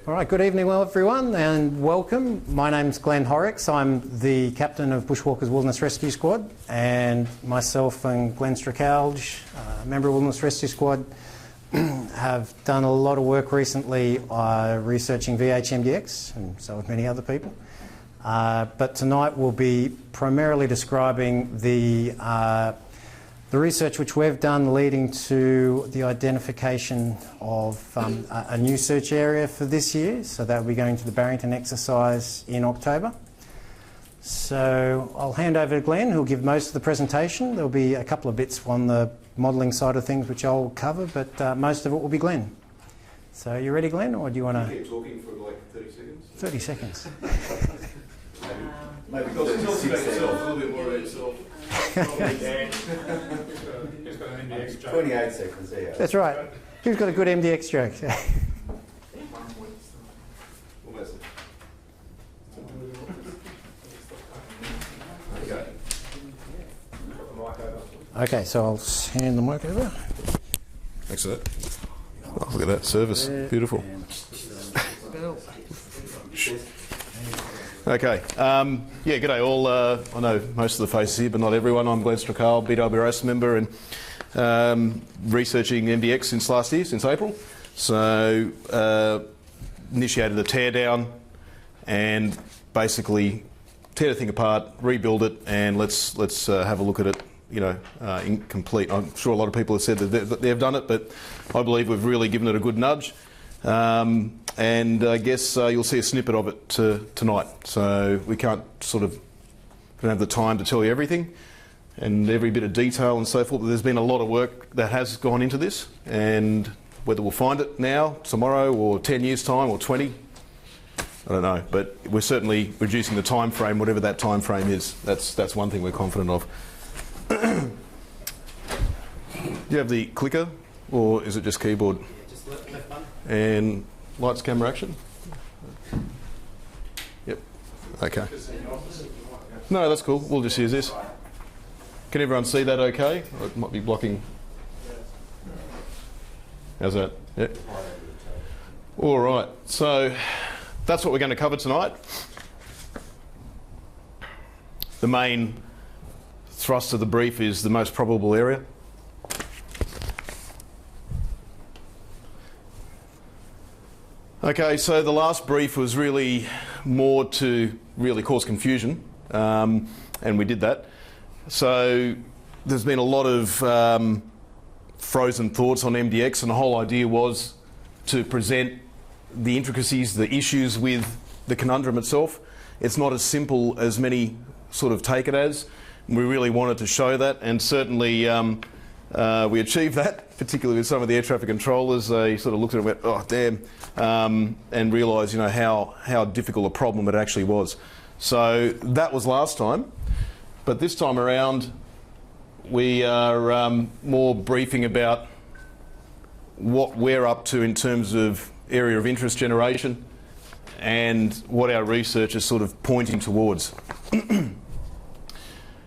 All right, good evening everyone and welcome. My name's Glenn Horrocks. I'm the captain of Bushwalkers Wilderness Rescue Squad, and myself and Glenn Stracalge, a member of Wilderness Rescue Squad, have done a lot of work recently researching VH-MDX, and so have many other people. But tonight we'll be primarily describing the research which we've done leading to the identification of a new search area for this year. So that will be going to the Barrington exercise in October. So I'll hand over to Glenn, who'll give most of the presentation. There'll be a couple of bits on the modelling side of things which I'll cover, but most of it will be Glenn. So you ready, Glenn, or do you want to... Keep talking for like 30 seconds? 30 seconds. Maybe tell us about yourself, a little bit more about yourself. 28 seconds, there. That's right. Who's got a good MDX joke? Okay, so I'll hand the mic over. Thanks for that. Oh, look at that service. Beautiful. Okay. Yeah, g'day all. I know most of the faces here, but not everyone. I'm Glenn Stracalge, BWRS member, and researching MDX since last year, since April. So initiated a teardown and basically tear the thing apart, rebuild it, and let's have a look at it. You know, incomplete. I'm sure a lot of people have said that they've done it, but I believe we've really given it a good nudge. And I guess you'll see a snippet of it tonight. So we can't don't have the time to tell you everything and every bit of detail and so forth, but there's been a lot of work that has gone into this, and whether we'll find it now, tomorrow, or 10 years' time, or 20, I don't know. But we're certainly reducing the time frame, whatever that time frame is. That's one thing we're confident of. Do you have the clicker, or is it just keyboard? Yeah, just left button. And lights, camera, action? Yep. Okay. No, that's cool. We'll just use this. Can everyone see that okay? Or it might be blocking. How's that? Yep. All right. So that's what we're going to cover tonight. The main thrust of the brief is the most probable area. Okay, so the last brief was really more to really cause confusion, and we did that. So there's been a lot of frozen thoughts on MDX, and the whole idea was to present the intricacies, the issues with the conundrum itself. It's not as simple as many sort of take it as. We really wanted to show that, and certainly we achieved that, particularly with some of the air traffic controllers. They sort of looked at it and went, oh damn, and realised, you know, how difficult a problem it actually was. So that was last time, but this time around we are more briefing about what we're up to in terms of area of interest generation and what our research is sort of pointing towards.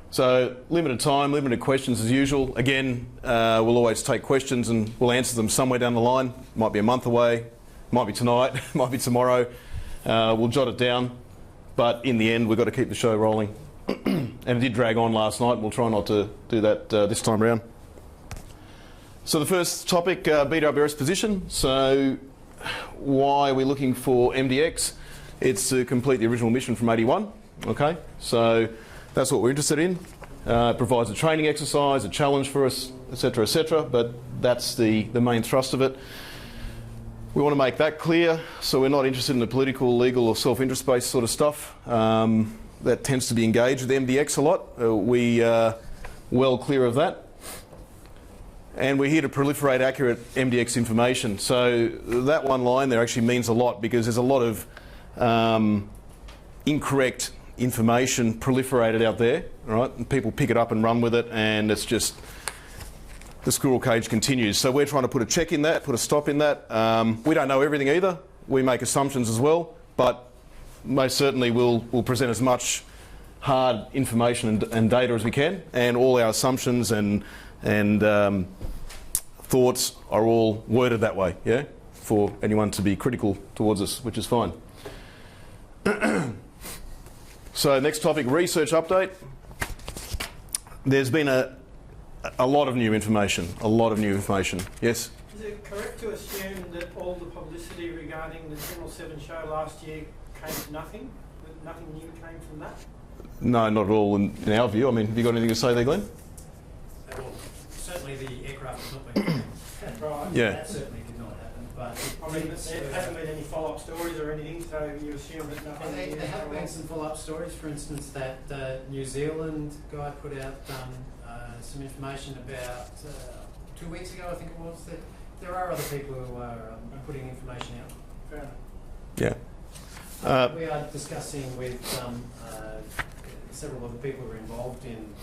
So limited time, limited questions as usual. Again, we'll always take questions and we'll answer them somewhere down the line. Might be a month away, might be tonight, might be tomorrow. We'll jot it down, but in the end we've got to keep the show rolling. And it did drag on last night. We'll try not to do that this time around. So the first topic, BWRS position. So why are we looking for MDX? It's to complete the original mission from 81. Okay, so that's what we're interested in. It provides a training exercise, a challenge for us, etc., but that's the main thrust of it. We want to make that clear, so we're not interested in the political, legal or self-interest based sort of stuff. That tends to be engaged with MDX a lot. We are well clear of that. And we're here to proliferate accurate MDX information. So that one line there actually means a lot, because there's a lot of incorrect information proliferated out there, right? And people pick it up and run with it, and it's just the squirrel cage continues. So we're trying to put a check in that, put a stop in that. We don't know everything either. We make assumptions as well, but most certainly we'll present as much hard information and data as we can, and all our assumptions and thoughts are all worded that way. Yeah. for anyone to be critical towards us, which is fine. So next topic, research update. There's been a lot of new information, Yes? Is it correct to assume that all the publicity regarding the Channel 7 show last year came to nothing? That nothing new came from that? No, not at all in our view. I mean, have you got anything to say there, Glenn? Well, certainly the aircraft has not been Right. Yeah. That certainly did not happen. But I mean, there hasn't been any follow-up stories or anything, so you assume that nothing new there have been some follow-up stories. For instance, that New Zealand guy put out some information about 2 weeks ago, I think it was, that there are other people who are putting information out. Fair enough. Yeah. We are discussing with several of the people who are involved in,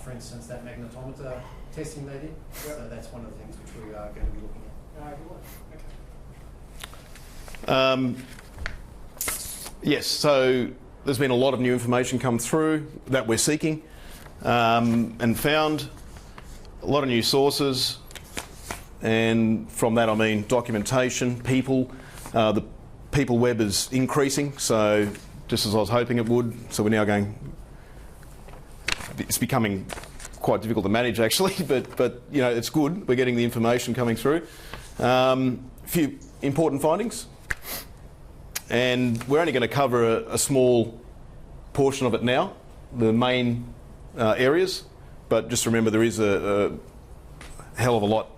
for instance, that magnetometer testing they did. Yep. So that's one of the things which we are going to be looking at. Okay. Yes, so there's been a lot of new information come through that we're seeking and found a lot of new sources, and from that I mean documentation, people. The people web is increasing, so just as I was hoping it would, so we're now going, it's becoming quite difficult to manage actually, but you know, it's good, we're getting the information coming through. A few important findings, and we're only going to cover a small portion of it now, the main areas, but just remember there is a hell of a lot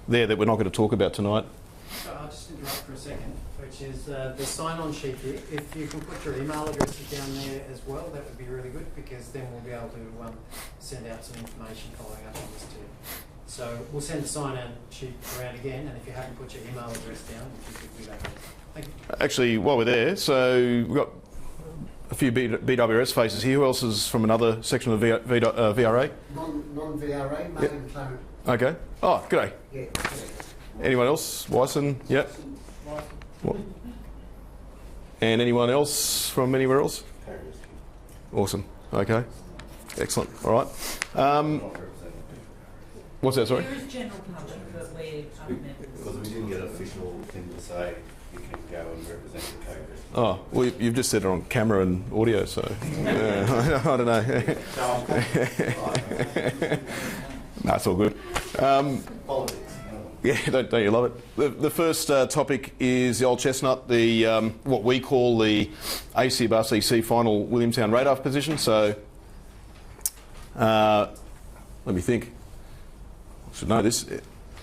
there that we're not going to talk about tonight. So I'll just interrupt for a second, which is the sign-on sheet here. If you can put your email addresses down there as well, that would be really good, because then we'll be able to send out some information following up on this too. So we'll send the sign-on sheet around again, and if you haven't put your email address down, if you could do that. Thank you. Actually, while we're there, so we've got a few BWRS faces here. Who else is from another section of VRA? Non-VRA, Martin Yep. Clarence. Okay. Oh, g'day. Yeah. Anyone else? Wyson? Yep. What? And anyone else from anywhere else? Awesome. Okay. Excellent. All right. What's that, sorry? There is general public, but we're members. Because we didn't get an official thing to say you can go and represent the Congress. Oh, well, you've just said it on camera and audio, so I don't know. No, it's all good. Politics. Yeah, don't you love it? The first topic is the old chestnut, the what we call the ACIB RCC final Williamtown radar position. So let me think. I should know this.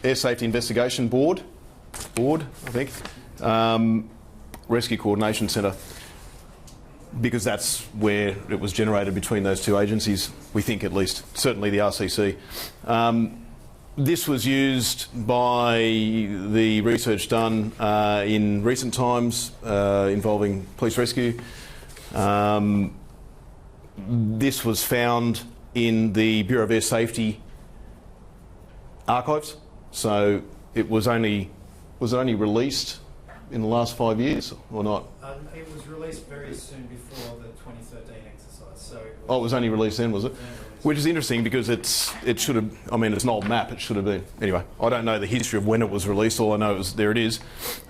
Air Safety Investigation Board, I think. Rescue Coordination Centre, because that's where it was generated between those two agencies, we think at least, certainly the RCC. This was used by the research done in recent times involving police rescue. This was found in the Bureau of Air Safety archives, so it was only released in the last 5 years or not? It was released very soon before the 2013 exercise. So Oh, it was only released then, was it? Which is interesting because it should have, I mean, it's an old map, it should have been. Anyway, I don't know the history of when it was released, all I know is there it is.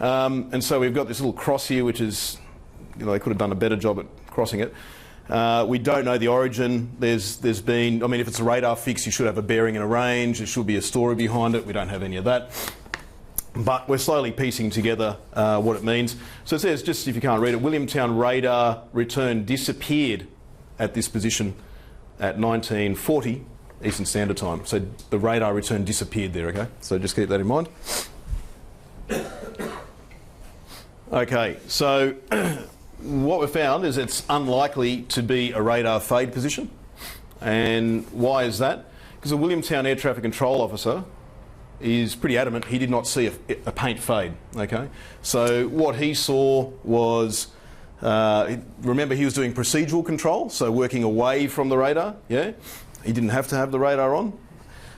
And so we've got this little cross here, which is, you know, they could have done a better job at crossing it. We don't know the origin. There's been, I mean, if it's a radar fix, you should have a bearing and a range. There should be a story behind it. We don't have any of that. But we're slowly piecing together what it means. So it says, just if you can't read it, Williamtown radar return disappeared at this position at 1940 Eastern Standard Time. So the radar return disappeared there, okay? So just keep that in mind. Okay, so what we've found is it's unlikely to be a radar fade position. And why is that? Because the Williamtown Air Traffic Control Officer is pretty adamant he did not see a paint fade, okay? So what he saw was, remember he was doing procedural control, so working away from the radar, yeah? He didn't have to have the radar on.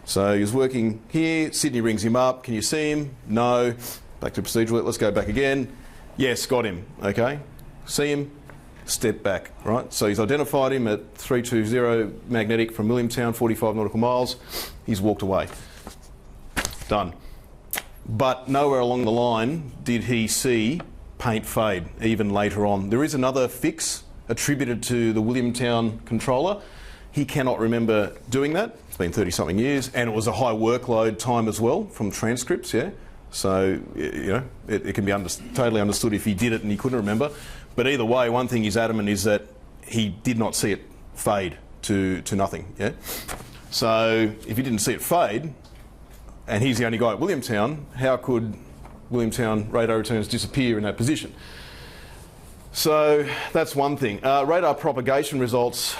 So he was working here, Sydney rings him up, can you see him? No. Back to procedural, let's go back again. Yes, got him, okay? See him, step back, right? So he's identified him at 320 magnetic from Williamtown, 45 nautical miles. He's walked away. Done. but nowhere along the line did he see paint fade, even later on. There is another fix attributed to the Williamtown controller. He cannot remember doing that. It's been 30-something years, and it was a high workload time as well from transcripts, yeah? So, you know, it can be totally understood if he did it and he couldn't remember. But either way, one thing he's adamant is that he did not see it fade to nothing, yeah? So, if he didn't see it fade, and he's the only guy at Williamtown, how could Williamtown radar returns disappear in that position? So, that's one thing. Radar propagation results,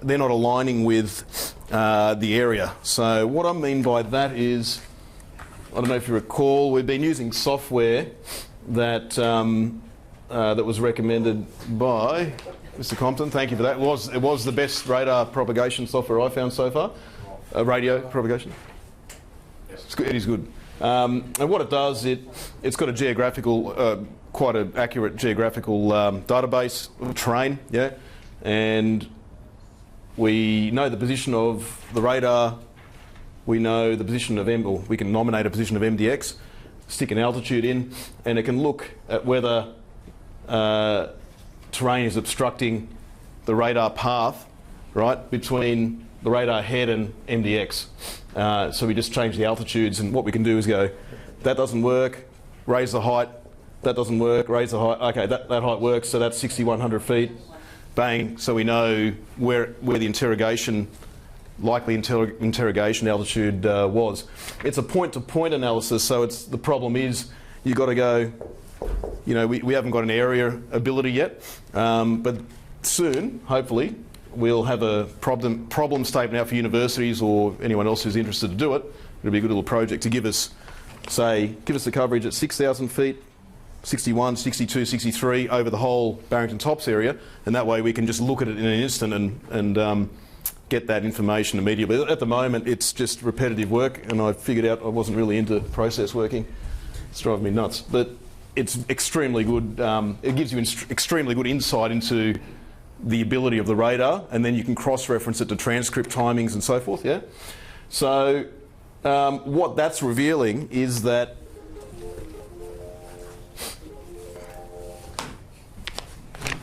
they're not aligning with the area. So, what I mean by that is, I don't know if you recall, we've been using software that that was recommended by Mr. Compton. Thank you for that. It was the best radar propagation software I found so far. Radio propagation. It's good, it is good. And what it does, it's got a geographical, quite an accurate geographical database of terrain, yeah, and we know the position of the radar. We know the position of or we can nominate a position of MDX, stick an altitude in, and it can look at whether terrain is obstructing the radar path, right, between the radar head and MDX. So we just change the altitudes, and what we can do is go, that doesn't work, raise the height, that doesn't work, raise the height, okay, that height works, so that's 6,100 feet, bang, so we know where the likely interrogation altitude was. It's a point-to-point analysis, so the problem is you've got to go, you know, we haven't got an area ability yet, but soon, hopefully, we'll have a problem statement out for universities or anyone else who's interested to do it. It'll be a good little project to give us the coverage at 6,000 feet, 61, 62, 63 over the whole Barrington Tops area, and that way we can just look at it in an instant and get that information immediately. At the moment, it's just repetitive work, and I figured out I wasn't really into process working. It's driving me nuts, but it's extremely good. It gives you extremely good insight into the ability of the radar, and then you can cross-reference it to transcript timings and so forth, yeah? So what that's revealing is that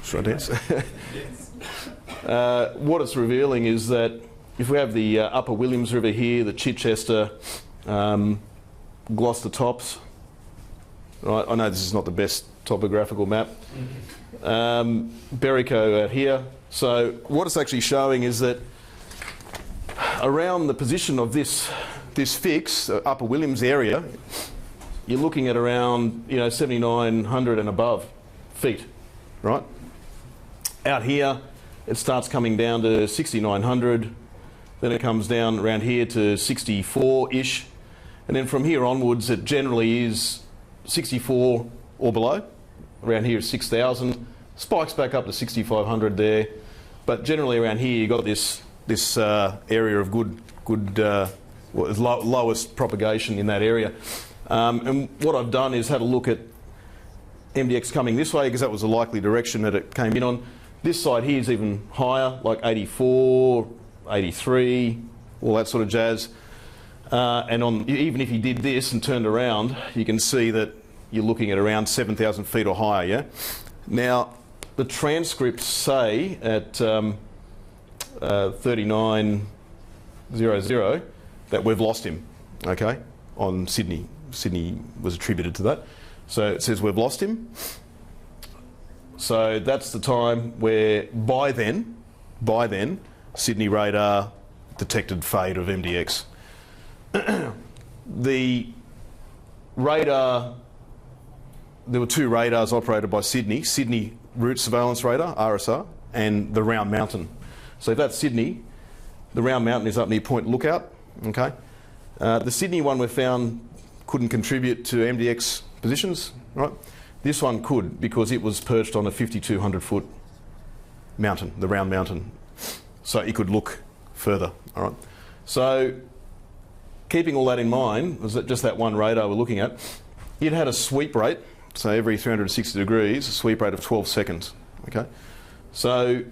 should I dance? What it's revealing is that if we have the Upper Williams River here, the Chichester, Gloucester Tops, right, I know this is not the best topographical map, Berrico out here. So what it's actually showing is that around the position of this fix, Upper Williams area, you're looking at around 7,900 and above feet, right? Out here, it starts coming down to 6,900, then it comes down around here to 64-ish, and then from here onwards it generally is 64 or below. Around here is 6,000, spikes back up to 6,500 there, but generally around here you've got this area of lowest propagation in that area. And what I've done is had a look at MDX coming this way, because that was the likely direction that it came in on. This side here is even higher, like 84, 83, all that sort of jazz. And even if you did this and turned around, you can see that you're looking at around 7,000 feet or higher, yeah? Now, the transcripts say at 3900 that we've lost him, okay, on Sydney. Sydney was attributed to that. So it says we've lost him. So that's the time where, by then, Sydney radar detected fade of MDX. The radar, there were two radars operated by Sydney Route Surveillance Radar, RSR, and the Round Mountain. So if that's Sydney, the Round Mountain is up near Point Lookout, okay? The Sydney one we found couldn't contribute to MDX positions, right? This one could, because it was perched on a 5,200 foot mountain, the Round Mountain. So it could look further, all right? So keeping all that in mind, was that just that one radar we're looking at, it had a sweep rate, so every 360 degrees, a sweep rate of 12 seconds, okay? So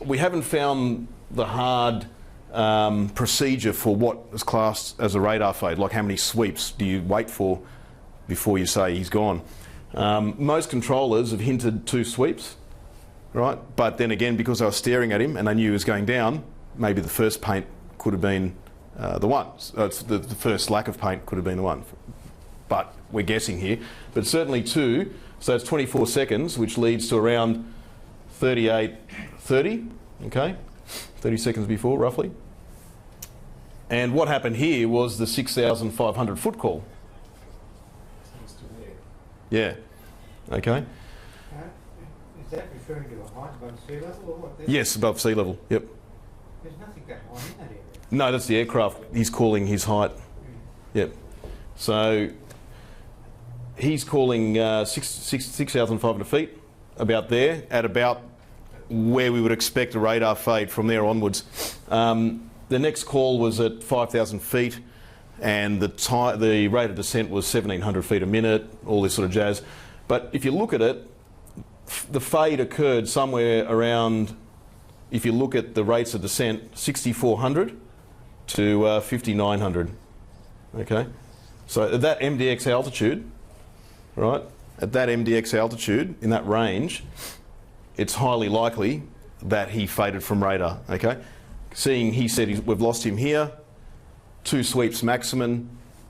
we haven't found the hard procedure for what is classed as a radar fade, like how many sweeps do you wait for before you say he's gone. Most controllers have hinted 2 sweeps, right? But then again, because I was staring at him and I knew he was going down, maybe the first paint could have been the one. The first lack of paint could have been the one. But we're guessing here. But certainly 2, so it's 24 seconds, which leads to around 38:30, okay? 30 seconds before, roughly. And what happened here was the 6,500 foot call. Yeah, okay. Is that referring to a height above sea level or what? Yes, above sea level, yep. There's nothing that high in that area. No, that's the aircraft. He's calling his height. Yep. So he's calling 6,500 feet, about there, at about where we would expect a radar fade from there onwards. The next call was at 5,000 feet, and the rate of descent was 1,700 feet a minute, all this sort of jazz. But if you look at it, the fade occurred somewhere around, if you look at the rates of descent, 6,400 to 5,900. Okay? So at that MDX altitude, right, at that MDX altitude, in that range, it's highly likely that he faded from radar. Okay? Seeing he said we've lost him here, 2 sweeps maximum,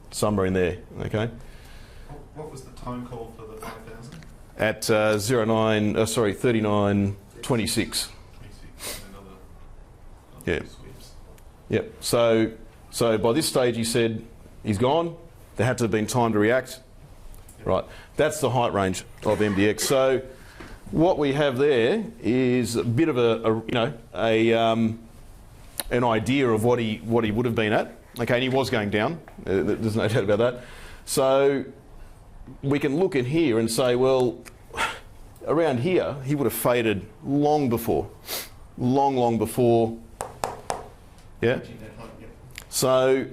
somewhere in there. Okay? What was the time call for the 5,000? At 39:26. 26, another Yeah. sweeps. Yep. So by this stage he said he's gone. There had to have been time to react. Yep. Right. That's the height range of MDX. So what we have there is a bit of an idea of what he would have been at. Okay, and he was going down. There's no doubt about that. So we can look in here and say, well, around here he would have faded long before, long before. Yeah. So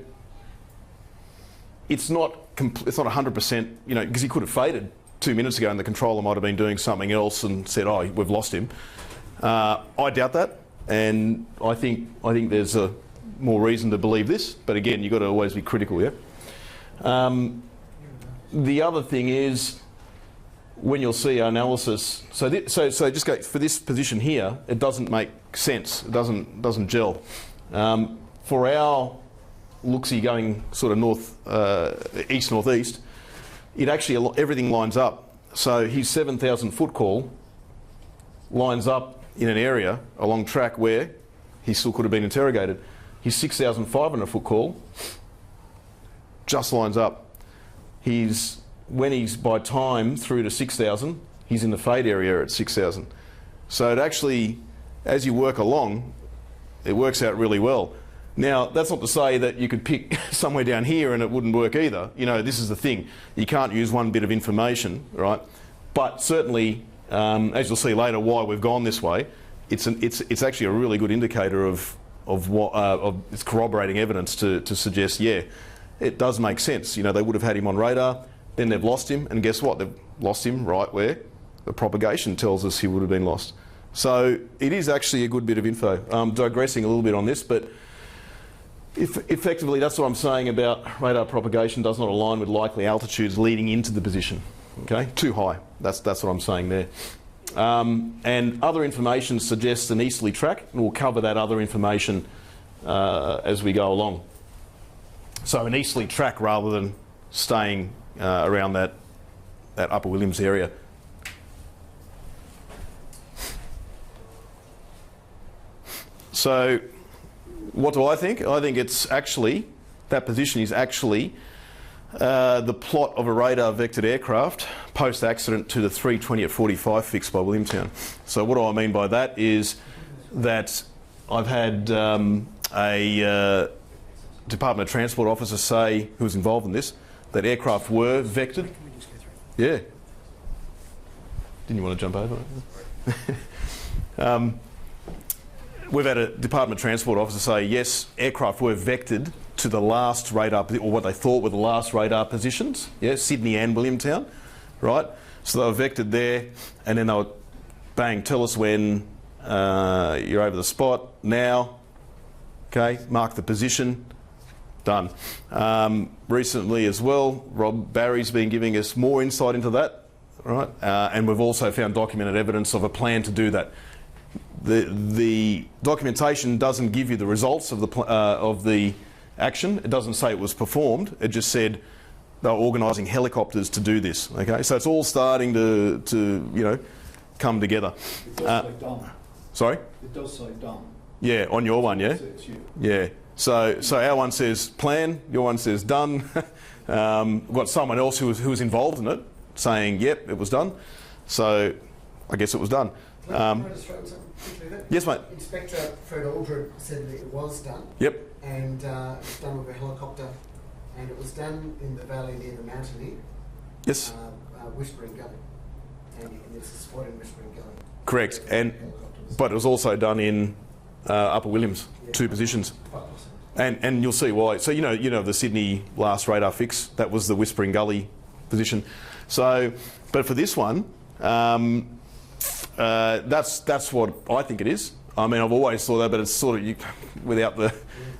it's not 100%, because he could have faded 2 minutes ago and the controller might have been doing something else and said, oh, we've lost him. I doubt that, and I think there's more reason to believe this, but again, you've got to always be critical, yeah? The other thing is, when you'll see our analysis, so just go for this position here, it doesn't make sense, it doesn't gel. For our look-see going sort of east-northeast, it actually, everything lines up. So his 7,000 foot call lines up in an area along track where he still could have been interrogated. His 6,500 foot call just lines up. When he's by time through to 6,000, he's in the fade area at 6,000. So it actually, as you work along, it works out really well. Now, that's not to say that you could pick somewhere down here and it wouldn't work either. This is the thing. You can't use one bit of information, right? But certainly, as you'll see later, why we've gone this way, it's actually a really good indicator of it's corroborating evidence to suggest, yeah, it does make sense. They would have had him on radar, then they've lost him, and guess what? They've lost him right where the propagation tells us he would have been lost. So it is actually a good bit of info. I'm digressing a little bit on this, but effectively that's what I'm saying about radar propagation does not align with likely altitudes leading into the position. Okay, too high. That's what I'm saying there. And other information suggests an easterly track, and we'll cover that other information as we go along. So an easterly track rather than staying around that Upper Williams area. So what do I think? I think it's actually, that position is actually the plot of a radar vectored aircraft post-accident to the 320 at 45 fixed by Williamstown. So what do I mean by that is that I've had a Department of Transport officer say, who was involved in this, that aircraft were vectored. Yeah. Didn't you want to jump over it? We've had a Department of Transport officer say, yes, aircraft were vectored to the last radar, or what they thought were the last radar positions, yeah, Sydney and Williamstown, right? So they were vectored there, and then they were, bang, tell us when you're over the spot, now, Okay, mark the position, done. Recently as well, Rob Barry's been giving us more insight into that, right? And we've also found documented evidence of a plan to do that. The documentation doesn't give you the results of the action. It doesn't say it was performed. It just said they were organising helicopters to do this. Okay, so it's all starting to you know, come together. It does say done. Sorry? It does say done. Yeah, on your one, yeah? It's you. Yeah. So our one says plan, your one says done. We've got someone else who was involved in it saying, yep, it was done. So I guess it was done. Can I just throw something quickly there? Yes, mate. Inspector Fred Aldred said that it was done. Yep. And it was done with a helicopter, and it was done in the valley near the Mountaineer, Yes. Whispering Gully. And there's a spot in Whispering Gully. Correct. And but it was also done in Upper Williams, Yeah. 2 positions. 5%. And you'll see why. So you know the Sydney last radar fix, that was the Whispering Gully position. So, but for this one, that's what I think it is. I mean, I've always thought that, but it's sort of without the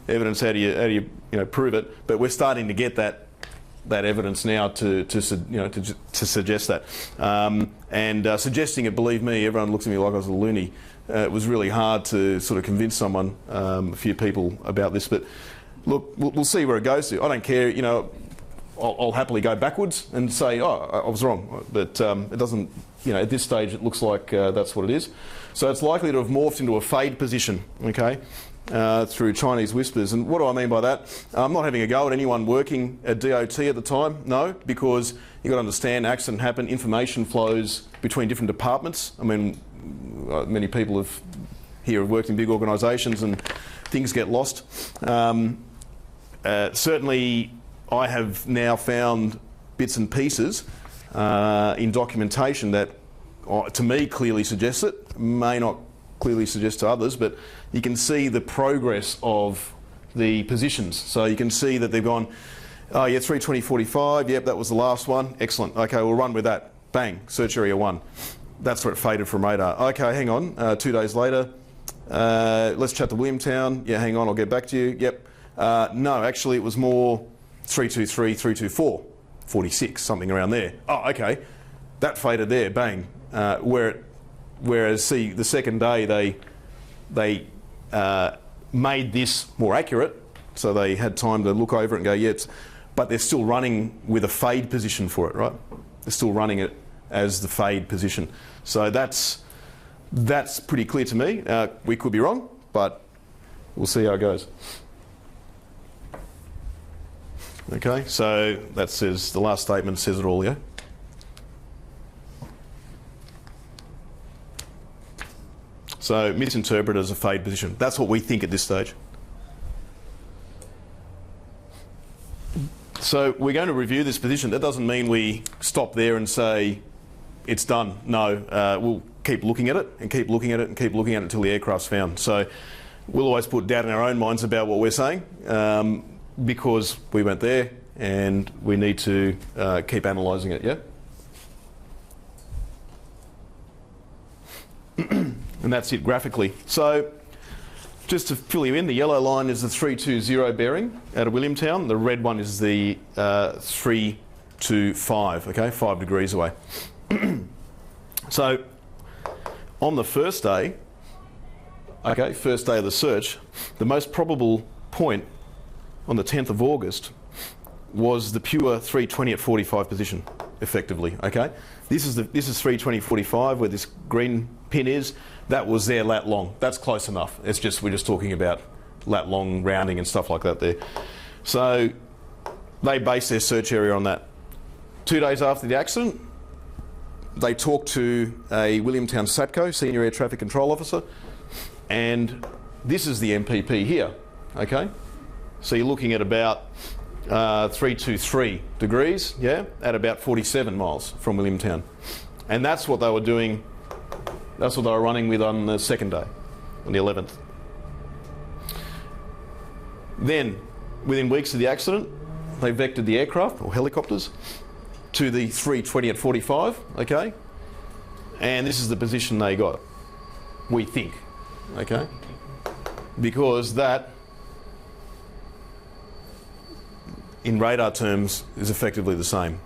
evidence, how do you prove it? But we're starting to get that evidence now to suggest that. Suggesting it, believe me, everyone looks at me like I was a loony. It was really hard to sort of convince someone, a few people about this. But look, we'll see where it goes to. I don't care, you know. I'll happily go backwards and say, oh, I was wrong. But it doesn't, you know, at this stage it looks like that's what it is. So it's likely to have morphed into a fade position, okay, through Chinese whispers. And what do I mean by that? I'm not having a go at anyone working at DOT at the time, no, because you've got to understand accident happened, information flows between different departments. I mean, many people here have worked in big organisations and things get lost. Certainly, I have now found bits and pieces in documentation that, to me, clearly suggests it. May not clearly suggest to others, but you can see the progress of the positions. So you can see that they've gone, oh yeah, 320.45, yep, that was the last one. Excellent. Okay, we'll run with that. Bang, search area 1. That's where it faded from radar. Okay, hang on, 2 days later. Let's chat to Williamtown. Yeah, hang on, I'll get back to you. Yep. No, actually it was more 323, 324, 46, something around there. Oh, okay, that faded there, bang. Whereas, see, the second day they made this more accurate, so they had time to look over it and go, yeah, but they're still running with a fade position for it, right? They're still running it as the fade position. So that's pretty clear to me. We could be wrong, but we'll see how it goes. Okay, so that says, the last statement says it all, yeah? So misinterpreted as a fade position. That's what we think at this stage. So we're going to review this position. That doesn't mean we stop there and say it's done. No, we'll keep looking at it and keep looking at it and keep looking at it until the aircraft's found. So we'll always put doubt in our own minds about what we're saying. Because we went there and we need to keep analysing it, yeah? And that's it graphically. So just to fill you in, the yellow line is the 320 bearing out of Williamtown. The red one is the 325, okay, 5 degrees away. So on the first day, okay, first day of the search, the most probable point on the 10th of August was the pure 320 at 45 position, effectively, okay? This is 320.45 where this green pin is. That was their lat long. That's close enough. It's just, we're just talking about lat long rounding and stuff like that there. So they based their search area on that. 2 days after the accident, they talked to a Williamtown SATCO, Senior Air Traffic Control Officer, and this is the MPP here, okay? So you're looking at about 323 degrees, yeah, at about 47 miles from Williamtown. And that's what they were doing, that's what they were running with on the second day, on the 11th. Then, within weeks of the accident, they vectored the aircraft, or helicopters, to the 320 at 45, okay? And this is the position they got, we think, okay? Because that in radar terms is effectively the same.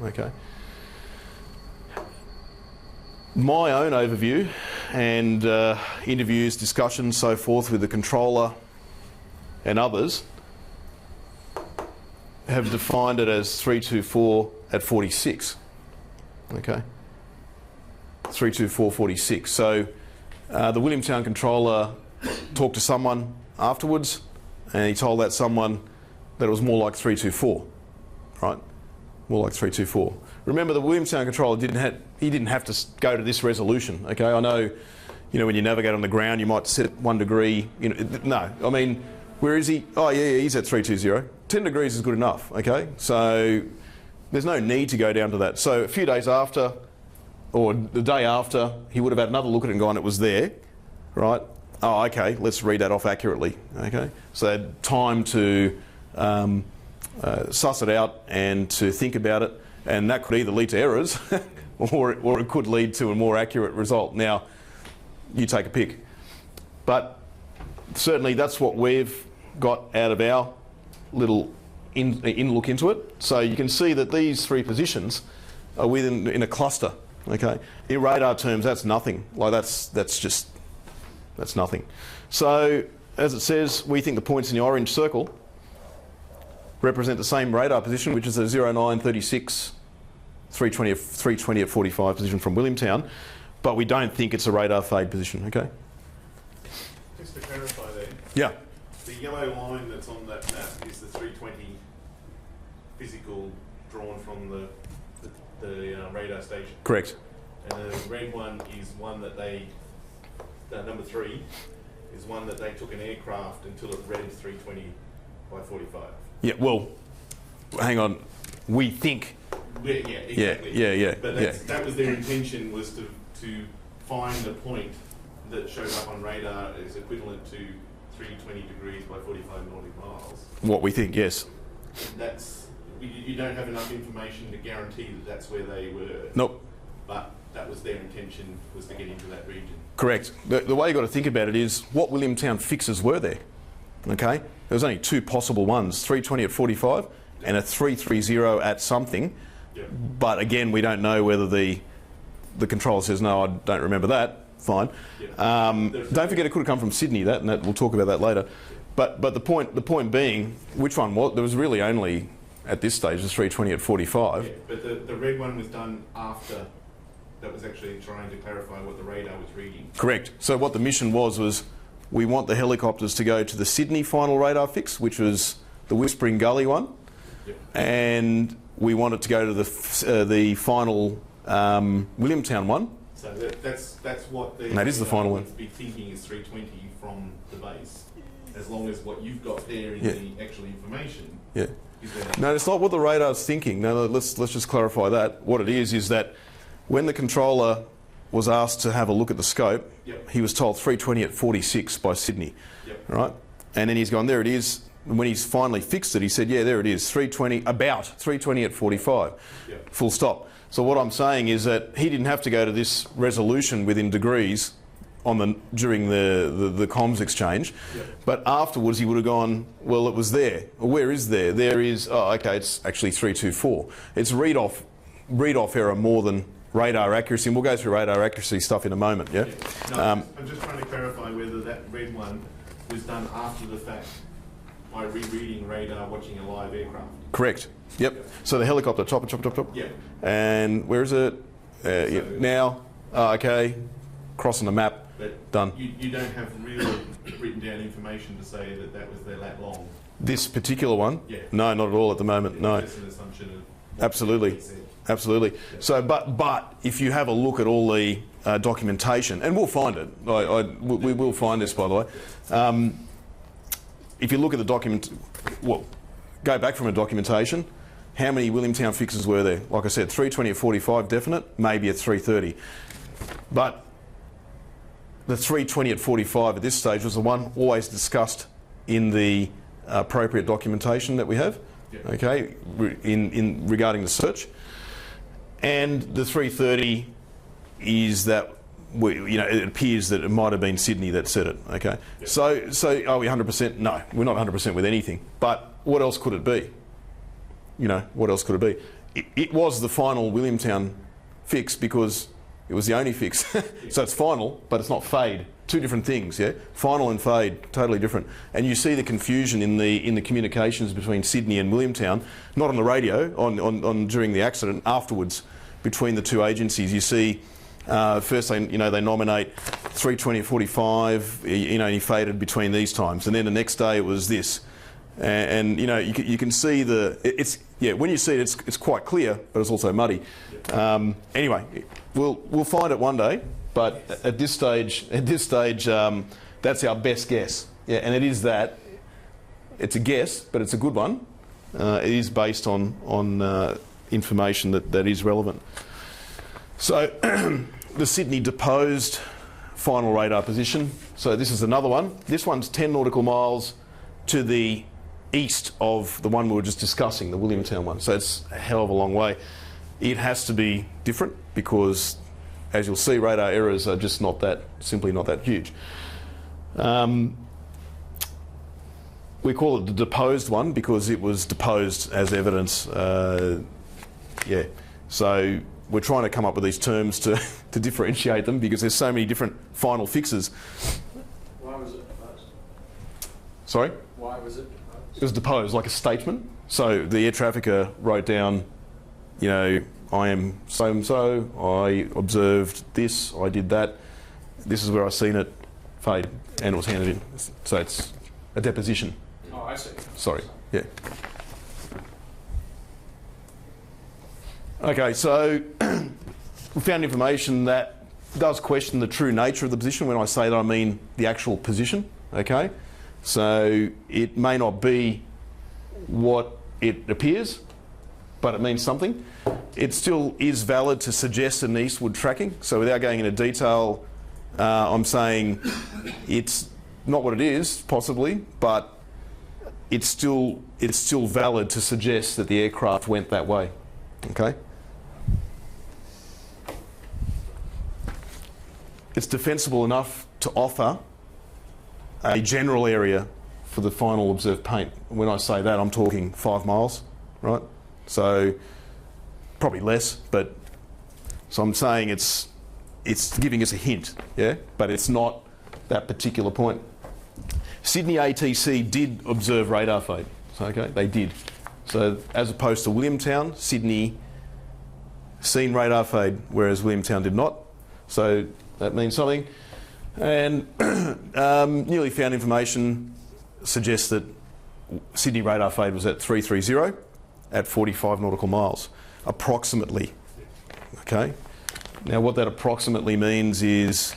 Okay. My own overview and interviews, discussions, so forth with the controller and others have defined it as 324 at 46. Okay. 324 46. So the Williamtown controller talked to someone afterwards, and he told that someone that it was more like 324, right? More like 324. Remember, the Williamtown controller didn't have to go to this resolution. Okay, I know, you know, when you navigate on the ground, you might set 1 degree. You know, no, I mean, where is he? Oh yeah, he's at 320. 10 degrees is good enough. Okay, so there's no need to go down to that. So a few days after, or the day after, he would have had another look at it and gone, it was there, right? Oh, okay, let's read that off accurately. Okay, so they had time to suss it out and to think about it, and that could either lead to errors or it could lead to a more accurate result. Now, you take a pick. But certainly that's what we've got out of our little in-look into it. So you can see that these three positions are within in a cluster. Okay, in radar terms, that's nothing. Like that's nothing. So as it says, we think the points in the orange circle represent the same radar position, which is a 09, 36, 320 at 45 position from Williamtown, but we don't think it's a radar fade position. Okay. Just to clarify there. Yeah. The yellow line that's on that map is the 320 physical drawn from the radar station. Correct. And the red one is one that number 3 is one that they took an aircraft until it read 320 by 45. Yeah. Well, hang on. We think. Yeah, exactly. Yeah. But that was their intention, was to find a point that showed up on radar is equivalent to 320 degrees by 45 nautical miles. What we think, yes. You don't have enough information to guarantee that that's where they were. Nope. But that was their intention, was to get into that region. Correct. The way you've got to think about it is what Williamtown fixes were there. Okay? There was only two possible ones, 320 at 45 and a 330 at something. Yeah. But again, we don't know whether the controller says, no, I don't remember that. Fine. Yeah. Don't forget, it could have come from Sydney, and we'll talk about that later. But the point being, which one was? There was really only, at this stage, the 320 at 45. Yeah, but the red one was done after. That was actually trying to clarify what the radar was reading. Correct. So what the mission was we want the helicopters to go to the Sydney final radar fix, which was the Whispering Gully one, yep. And we want it to go to the final Williamtown one. So that's what the. And that is the final one. Would be thinking is 320 from the base, as long as what you've got there in the actual information. Yeah. No, it's not what the radar's thinking. No, let's just clarify that. What it is that when the controller was asked to have a look at the scope, yep. He was told 320 at 46 by Sydney, yep. Right? And then he's gone, there it is. And when he's finally fixed it, he said, yeah, there it is, 320 at 45, yep. Full stop. So what I'm saying is that he didn't have to go to this resolution within degrees during the comms exchange, yep. But afterwards he would have gone, well, it was there. Well, where is there? There is, oh, okay, it's actually 324. It's read-off error more than radar accuracy, and we'll go through radar accuracy stuff in a moment, yeah? No, I'm just trying to clarify whether that red one was done after the fact by rereading radar, watching a live aircraft. Correct. Yep. So the helicopter, top. Yeah. And where is it? Now. Oh, okay. Crossing the map. But done. You don't have real written down information to say that was their lat long. This particular one? Yeah. No, not at all at the moment. No. Just an assumption of Absolutely. Absolutely. Yeah. So, but if you have a look at all the documentation, and we'll find it. We will find this, by the way. If you look at the document, well, go back from a documentation. How many Williamtown fixes were there? Like I said, 320 at 45 definite, maybe at 330. But the 320 at 45 at this stage was the one always discussed in the appropriate documentation that we have, okay, in regarding the search. And the 330 is that, it appears that it might have been Sydney that said it, okay? So are we 100%? No, we're not 100% with anything. But what else could it be? you know, what else could it be? It was the final Williamtown fix because it was the only fix. So it's final, but it's not fade. Two different things, yeah? Final and fade, totally different. And you see the confusion in the communications between Sydney and Williamtown, not on the radio, on during the accident, afterwards, between the two agencies. You see, first they nominate 320 45, you know, and he faded between these times, and then the next day it was this. And you know, you can see when you see it, it's quite clear, but it's also muddy. Anyway, we'll find it one day, but at this stage, that's our best guess. Yeah, and it is that. It's a guess, but it's a good one. It is based on information that is relevant. So the Sydney deposed final radar position. So this is another one. This one's 10 nautical miles to the east of the one we were just discussing, the Williamtown one. So it's a hell of a long way. It has to be different because, as you'll see, radar errors are just simply not that huge. We call it the deposed one because it was deposed as evidence. Yeah. So we're trying to come up with these terms to differentiate them because there's so many different final fixes. Why was it deposed? Sorry? Why was it deposed? It was deposed, like a statement. So the air trafficker wrote down, you know, I am so-and-so, I observed this, I did that, this is where I seen it, fade, and it was handed in. So it's a deposition. Oh, I see. Sorry, yeah. Okay, so we found information that does question the true nature of the position. When I say that, I mean the actual position, okay? So it may not be what it appears, but it means something. It still is valid to suggest an eastward tracking. So without going into detail, I'm saying it's not what it is, possibly, but it's still valid to suggest that the aircraft went that way, okay? It's defensible enough to offer a general area for the final observed paint. When I say that, I'm talking 5 miles, right? So probably less, but so I'm saying it's giving us a hint, yeah? But it's not that particular point. Sydney ATC did observe radar fade, so, okay, they did. So as opposed to Williamtown, Sydney seen radar fade, whereas Williamtown did not. So that means something. And newly found information suggests that Sydney radar fade was at 330 at 45 nautical miles, approximately. Okay. Now what that approximately means is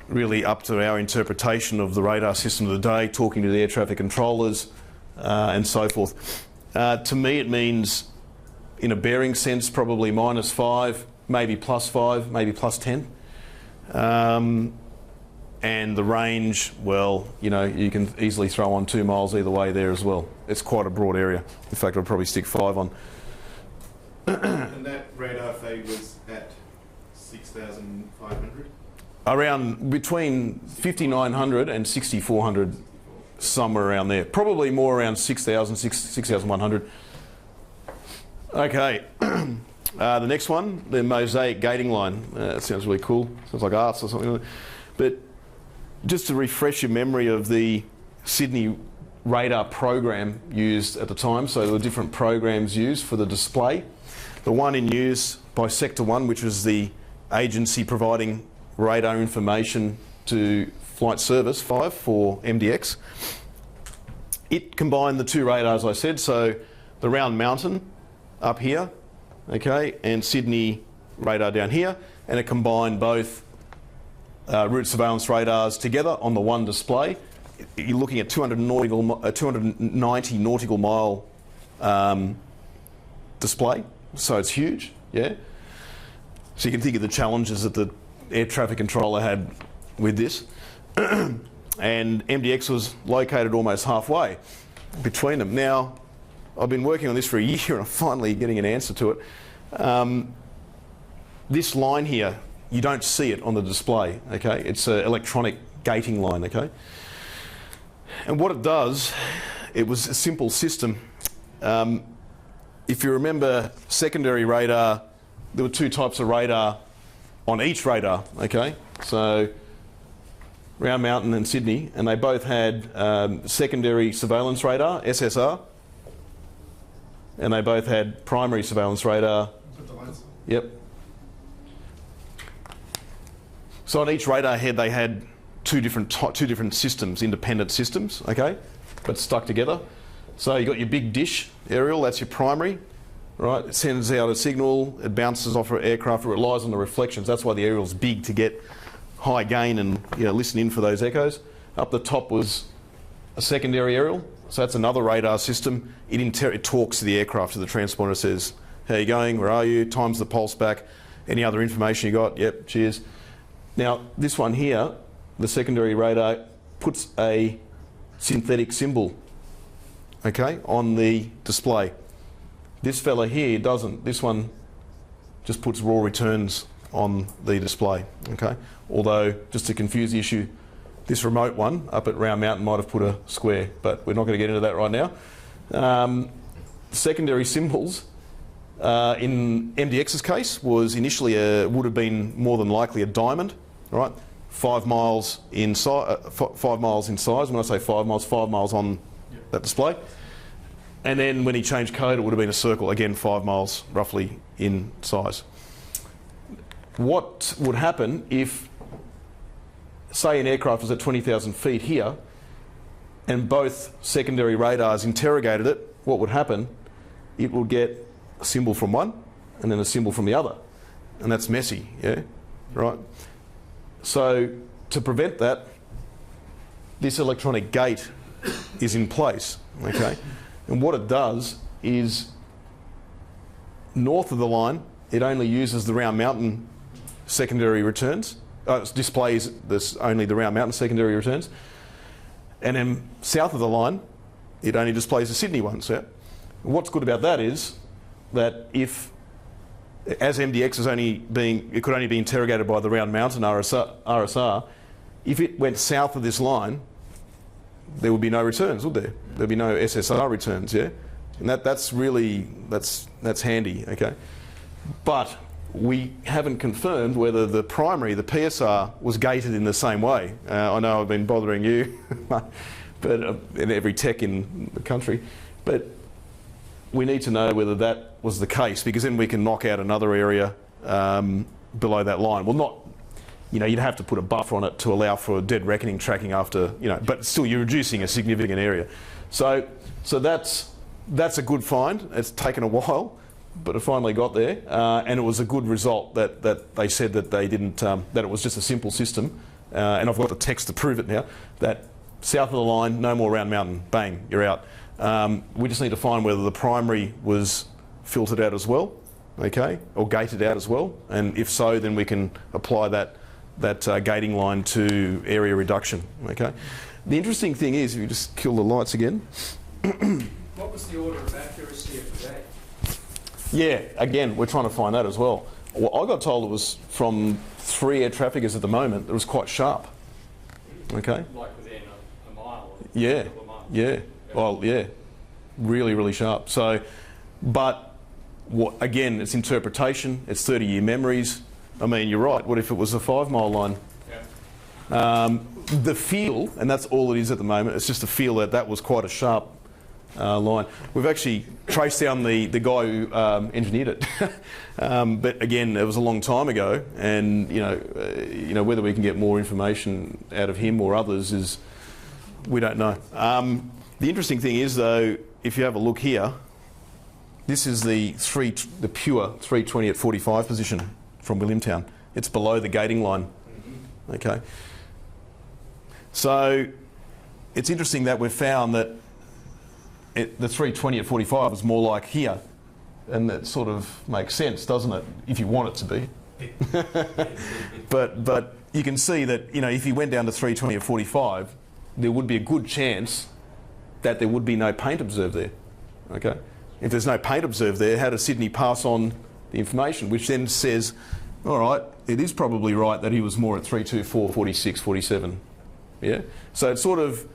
really up to our interpretation of the radar system of the day, talking to the air traffic controllers and so forth. To me it means, in a bearing sense, probably -5, maybe +5, maybe +10. And the range, well, you know, you can easily throw on 2 miles either way there as well. It's quite a broad area. In fact, I'd probably stick 5 on. And that radar fade was at 6,500? Around between 5,900 and 6,400, somewhere around there. Probably more around 6,000, 6,100. Okay. The next one, the mosaic gating line. That sounds really cool. Sounds like arts or something like that. But just to refresh your memory of the Sydney radar program used at the time, so there were different programs used for the display. The one in use by Sector 1, which was the agency providing radar information to Flight Service 5 for MDX. It combined the two radars I said, so the Round Mountain up here, okay, and Sydney radar down here, and it combined both route surveillance radars together on the one display. You're looking at 290 nautical mile display, so it's huge, yeah. So you can think of the challenges that the air traffic controller had with this. And MDX was located almost halfway between them. Now, I've been working on this for a year and I'm finally getting an answer to it. This line here, you don't see it on the display, okay? It's an electronic gating line, okay? And what it does, it was a simple system. if you remember secondary radar, there were two types of radar on each radar, okay? So Round Mountain and Sydney, and they both had secondary surveillance radar, SSR, and they both had primary surveillance radar. Yep. So on each radar head they had two different systems, independent systems, okay, but stuck together. So you got your big dish aerial, that's your primary, right? It sends out a signal, it bounces off an aircraft, it relies on the reflections. That's why the aerial's big, to get high gain and, you know, listen in for those echoes. Up the top was a secondary aerial, so that's another radar system. It talks to the aircraft, to the transponder, says, how you going, where are you, times the pulse back, any other information you got, yep, cheers. Now this one here, the secondary radar, puts a synthetic symbol, okay, on the display. This fella here doesn't. This one just puts raw returns on the display, okay? Although, just to confuse the issue, this remote one up at Round Mountain might have put a square, but we're not going to get into that right now. Secondary symbols, in MDX's case, was initially would have been more than likely a diamond, right? 5 miles in size. 5 miles in size. When I say 5 miles on that display. And then when he changed code, it would have been a circle, again 5 miles roughly in size. What would happen if, say, an aircraft was at 20,000 feet here and both secondary radars interrogated it? What would happen? It would get a symbol from one and then a symbol from the other, and that's messy, yeah, right? So to prevent that, this electronic gate is in place, okay? And what it does is, north of the line, it only uses the Round Mountain secondary returns. It displays only the Round Mountain secondary returns. And then south of the line, it only displays the Sydney ones. Yeah? What's good about that is that if, as MDX is it could only be interrogated by the Round Mountain RSR, if it went south of this line, there would be no returns, would there? There'd be no SSR returns, yeah? And that's really, that's handy, okay? But we haven't confirmed whether the primary, the PSR, was gated in the same way. I know I've been bothering you, but and every tech in the country, but we need to know whether that was the case, because then we can knock out another area below that line. Well, not, you know, you'd have to put a buffer on it to allow for dead reckoning tracking after, you know, but still you're reducing a significant area. So that's a good find. It's taken a while, but it finally got there, and it was a good result that they said that they didn't, that it was just a simple system, and I've got the text to prove it now, that south of the line, no more Round Mountain, bang, you're out. We just need to find whether the primary was filtered out as well, okay, or gated out as well, and if so, then we can apply that gating line to area reduction, okay. The interesting thing is, if you just kill the lights again. What was the order of accuracy of the gate? Yeah, again, we're trying to find that as well. Well, I got told it was from 3 air traffickers at the moment. It was quite sharp. Okay. Like within a mile? Or yeah. A couple of miles. Yeah. Well, yeah. Really, really sharp. So, but again, it's interpretation. It's 30-year memories. I mean, you're right. What if it was a 5 mile line? Yeah. The feel, and that's all it is at the moment. It's just a feel that was quite a sharp line. We've actually traced down the guy who engineered it, but again, it was a long time ago, and you know whether we can get more information out of him or others is, we don't know. The interesting thing is, though, if you have a look here, this is the pure 320 at 45 position from Williamtown. It's below the gating line. Okay. So it's interesting that we've found that the 320 at 45 is more like here, and that sort of makes sense, doesn't it? If you want it to be. but you can see that, you know, if you went down to 320 at 45, there would be a good chance that there would be no paint observed there. Okay. If there's no paint observed there, how does Sydney pass on the information? Which then says, all right, it is probably right that he was more at 324, 46, 47. Yeah. So it sort of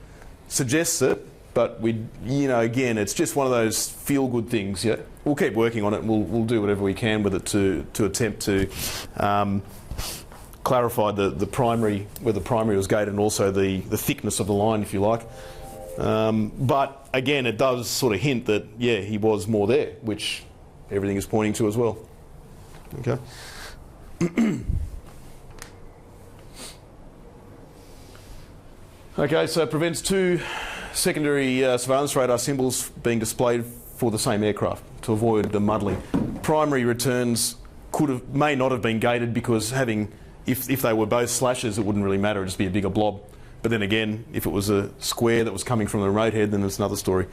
suggests it, But again, it's just one of those feel-good things. Yeah, we'll keep working on it. And we'll do whatever we can with it to attempt to clarify the primary, where the primary was gated, and also the thickness of the line, if you like. But again, it does sort of hint that he was more there, which everything is pointing to as well. Okay. Okay, so it prevents two secondary surveillance radar symbols being displayed for the same aircraft to avoid the muddling. Primary returns may not have been gated because if they were both slashes, it wouldn't really matter, it'd just be a bigger blob. But then again, if it was a square that was coming from the remote head, then it's another story.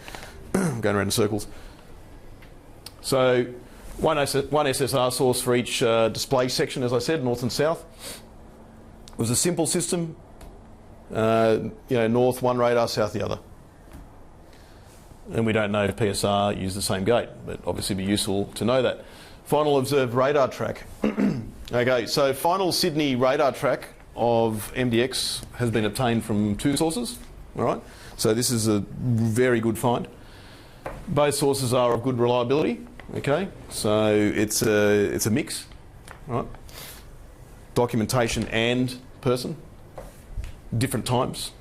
Going around in circles. So one SSR source for each display section, as I said, north and south. It was a simple system. North one radar, south the other. And we don't know if PSR used the same gate, but obviously it'd be useful to know that. Final observed radar track. Okay, so final Sydney radar track of MDX has been obtained from two sources. All right, so this is a very good find. Both sources are of good reliability. Okay, so it's a mix. All right, documentation and person. Different times,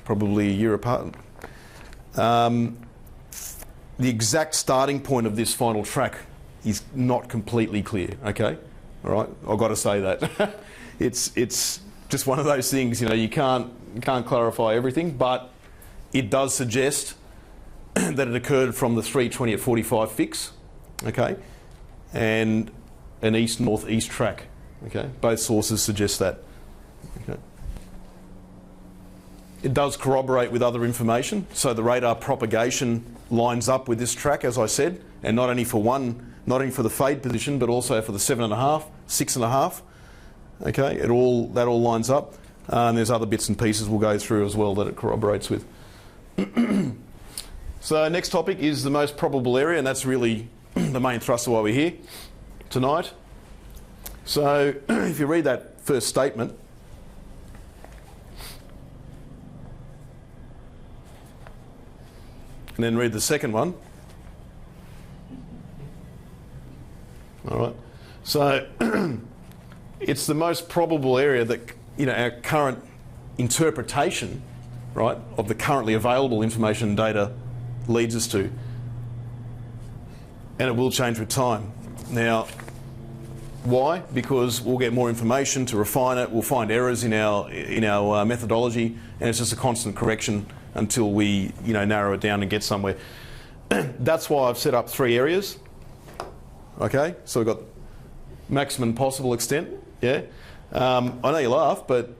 probably a year apart. The exact starting point of this final track is not completely clear. Okay, all right. I've got to say that it's just one of those things. You can't clarify everything, but it does suggest that it occurred from the 320 at 45 fix. Okay, and an east-northeast track. Okay, both sources suggest that. Okay. It does corroborate with other information, so the radar propagation lines up with this track, as I said, and not only for the fade position, but also for the 7.5, 6.5. Okay, that all lines up, and there's other bits and pieces we'll go through as well that it corroborates with. So next topic is the most probable area, and that's really the main thrust of why we're here tonight. So if you read that first statement. And then read the second one. All right. So it's the most probable area that our current interpretation, right, of the currently available information and data leads us to, and it will change with time. Now, why? Because we'll get more information to refine it. We'll find errors in our methodology, and it's just a constant correction until we narrow it down and get somewhere. That's why I've set up 3 areas. Okay, so we've got maximum possible extent. Yeah, I know you laugh, but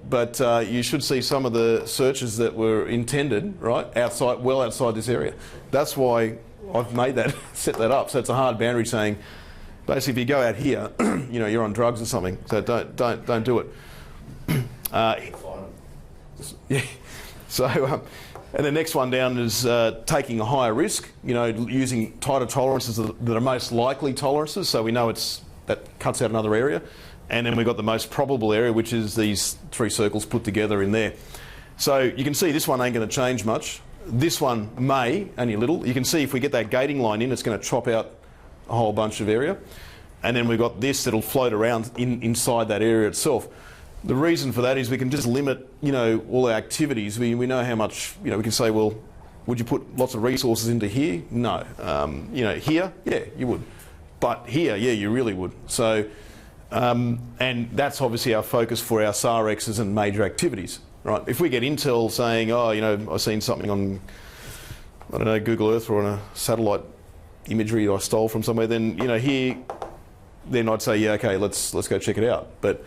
you should see some of the searches that were intended well outside this area. That's why I've made that set that up. So it's a hard boundary saying, basically, if you go out here, you're on drugs or something. So don't do it. Yeah. So. And the next one down is taking a higher risk, using tighter tolerances that are most likely tolerances, so we know that cuts out another area. And then we've got the most probable area, which is these 3 circles put together in there. So you can see this one ain't going to change much. This one may, only a little. You can see if we get that gating line in, it's going to chop out a whole bunch of area. And then we've got this that'll float around inside that area itself. The reason for that is we can just limit, all our activities. We know how much, we can say, well, would you put lots of resources into here? No. Here, yeah, you would. But here, yeah, you really would. So, and that's obviously our focus for our SAR-Xs and major activities, right? If we get intel saying, oh, I've seen something on, I don't know, Google Earth or on a satellite imagery I stole from somewhere, then, here, then I'd say, yeah, okay, let's go check it out. But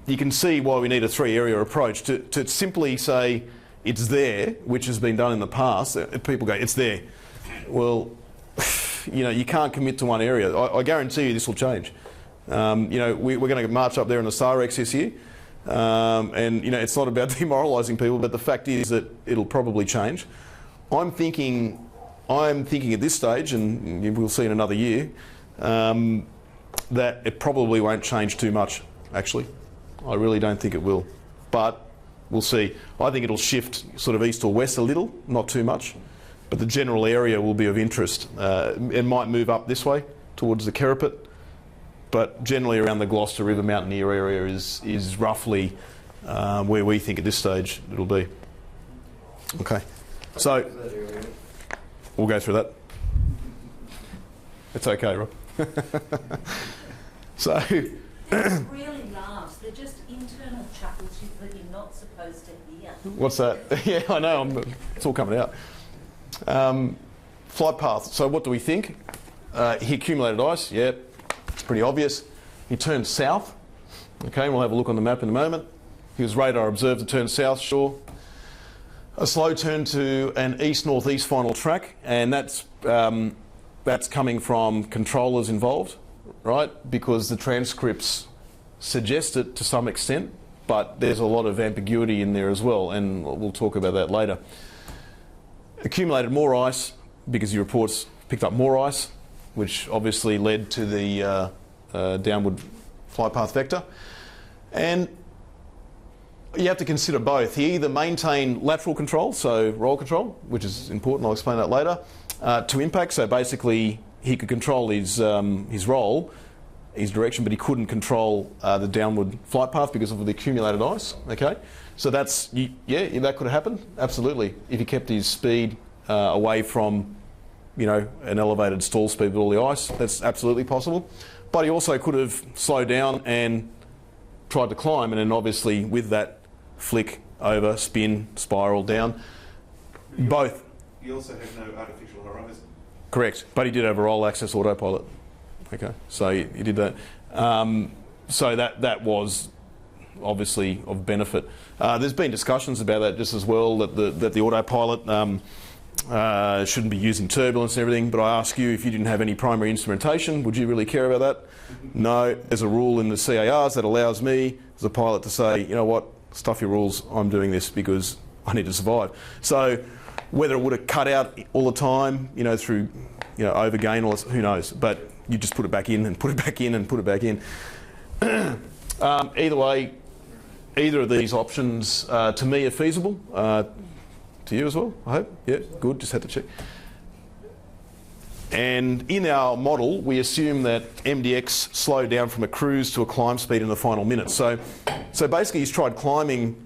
you can see why we need a 3-area approach. To simply say it's there, which has been done in the past, people go, it's there. Well, you can't commit to one area. I guarantee you this will change. We're going to march up there in the SAR-X this year, and it's not about demoralising people, but the fact is that it'll probably change. I'm thinking at this stage, and we'll see in another year, that it probably won't change too much. Actually, I really don't think it will. But we'll see. I think it'll shift sort of east or west a little, not too much, but the general area will be of interest. It might move up this way towards the Kerapit, but generally around the Gloucester River Mountaineer area is roughly where we think at this stage it'll be. Okay, so we'll go through that. It's okay, Rob. So They're really laughs. They're just internal chuckles that you're not supposed to hear. what's that? Yeah, I know. It's all coming out. Flight path. So what do we think? He accumulated ice. Yeah, it's pretty obvious. He turned south. Okay, we'll have a look on the map in a moment. He was radar observed to turn south, sure. A slow turn to an east-northeast final track, and that's coming from controllers involved, right? Because the transcripts suggest it to some extent, but there's a lot of ambiguity in there as well, and we'll talk about that later. Accumulated more ice because your reports picked up more ice, which obviously led to the downward flight path vector. And you have to consider both. He either maintained lateral control, so roll control, which is important, I'll explain that later, to impact, so basically he could control his roll, his direction, but he couldn't control the downward flight path because of the accumulated ice, okay? So that's, yeah, that could have happened, absolutely, if he kept his speed away from, you know, an elevated stall speed with all the ice, that's absolutely possible. But he also could have slowed down and tried to climb, and then obviously with that flick over, spin, spiral down, both. He also had no artificial horizon. Correct, but he did have a roll access autopilot. Okay, so he did that. So that was obviously of benefit. There's been discussions about that just as well, that the autopilot shouldn't be using turbulence and everything, but I ask you, if you didn't have any primary instrumentation, would you really care about that? No, there's a rule in the CARs that allows me as a pilot to say, you know what, stuff your rules, I'm doing this because I need to survive. So whether it would have cut out all the time, you know, through, you know, overgain, or who knows, but you just put it back in and put it back in and put it back in. Either way, either of these options to me are feasible. To you as well, I hope? Yeah, good, just had to check. And in our model, we assume that MDX slowed down from a cruise to a climb speed in the final minute. So basically he's tried climbing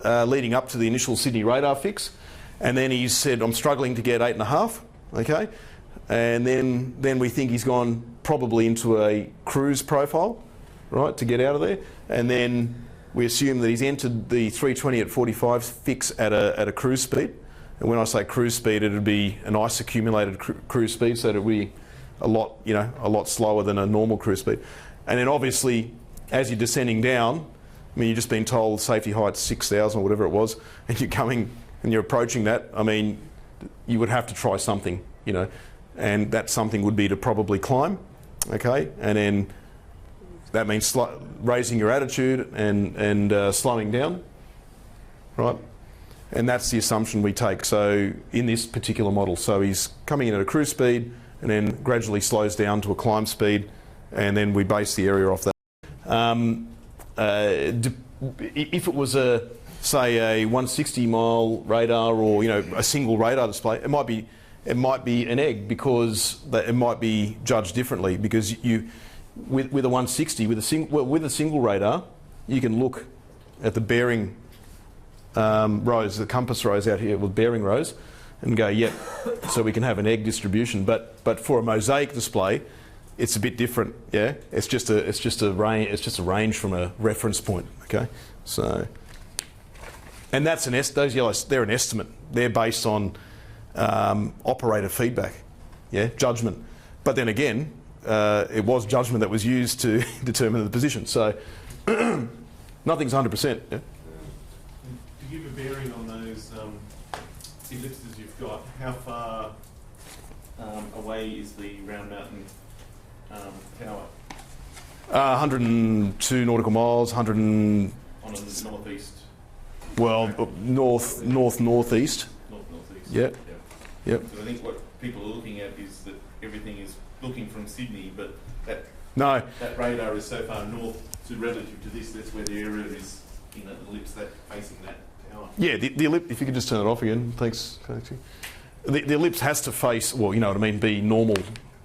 leading up to the initial Sydney radar fix, and then he's said, I'm struggling to get 8.5, okay? And then we think he's gone probably into a cruise profile, right, to get out of there. And then we assume that he's entered the 320 at 45 fix at a cruise speed. And when I say cruise speed, it would be an ice accumulated cruise speed, so it would be a lot, you know, a lot slower than a normal cruise speed. And then obviously, as you're descending down, I mean, you've just been told safety height's 6,000 or whatever it was, and you're coming and you're approaching that. I mean, you would have to try something, you know, and that something would be to probably climb, okay, and then that means raising your attitude and slowing down, right? And that's the assumption we take. So in this particular model, so he's coming in at a cruise speed and then gradually slows down to a climb speed, and then we base the area off that. If it was say a 160 mile radar, or, you know, a single radar display, it might be an egg, because it might be judged differently, because with a 160 with a single radar, you can look at the bearing rows, the compass rows out here with bearing rows, and go, yep, so we can have an egg distribution. But for a mosaic display, it's a bit different. Yeah, it's just a range from a reference point. Okay, so, and that's those yellows, they're an estimate. They're based on operator feedback, yeah, judgment. But then again, it was judgment that was used to determine the position. So nothing's 100%. Yeah? To give a bearing on those ellipses you've got, how far away is the Round Mountain tower? 102 nautical miles, 100 and... On the northeast? Well, northeast. Northeast. Yep. Yep. So I think what people are looking at is that everything is looking from Sydney, but that radar is so far north, so relative to this, that's where the area is in an ellipse that facing that power. Yeah, the ellipse, if you could just turn it off again, thanks. The ellipse has to face, well, you know what I mean, be normal.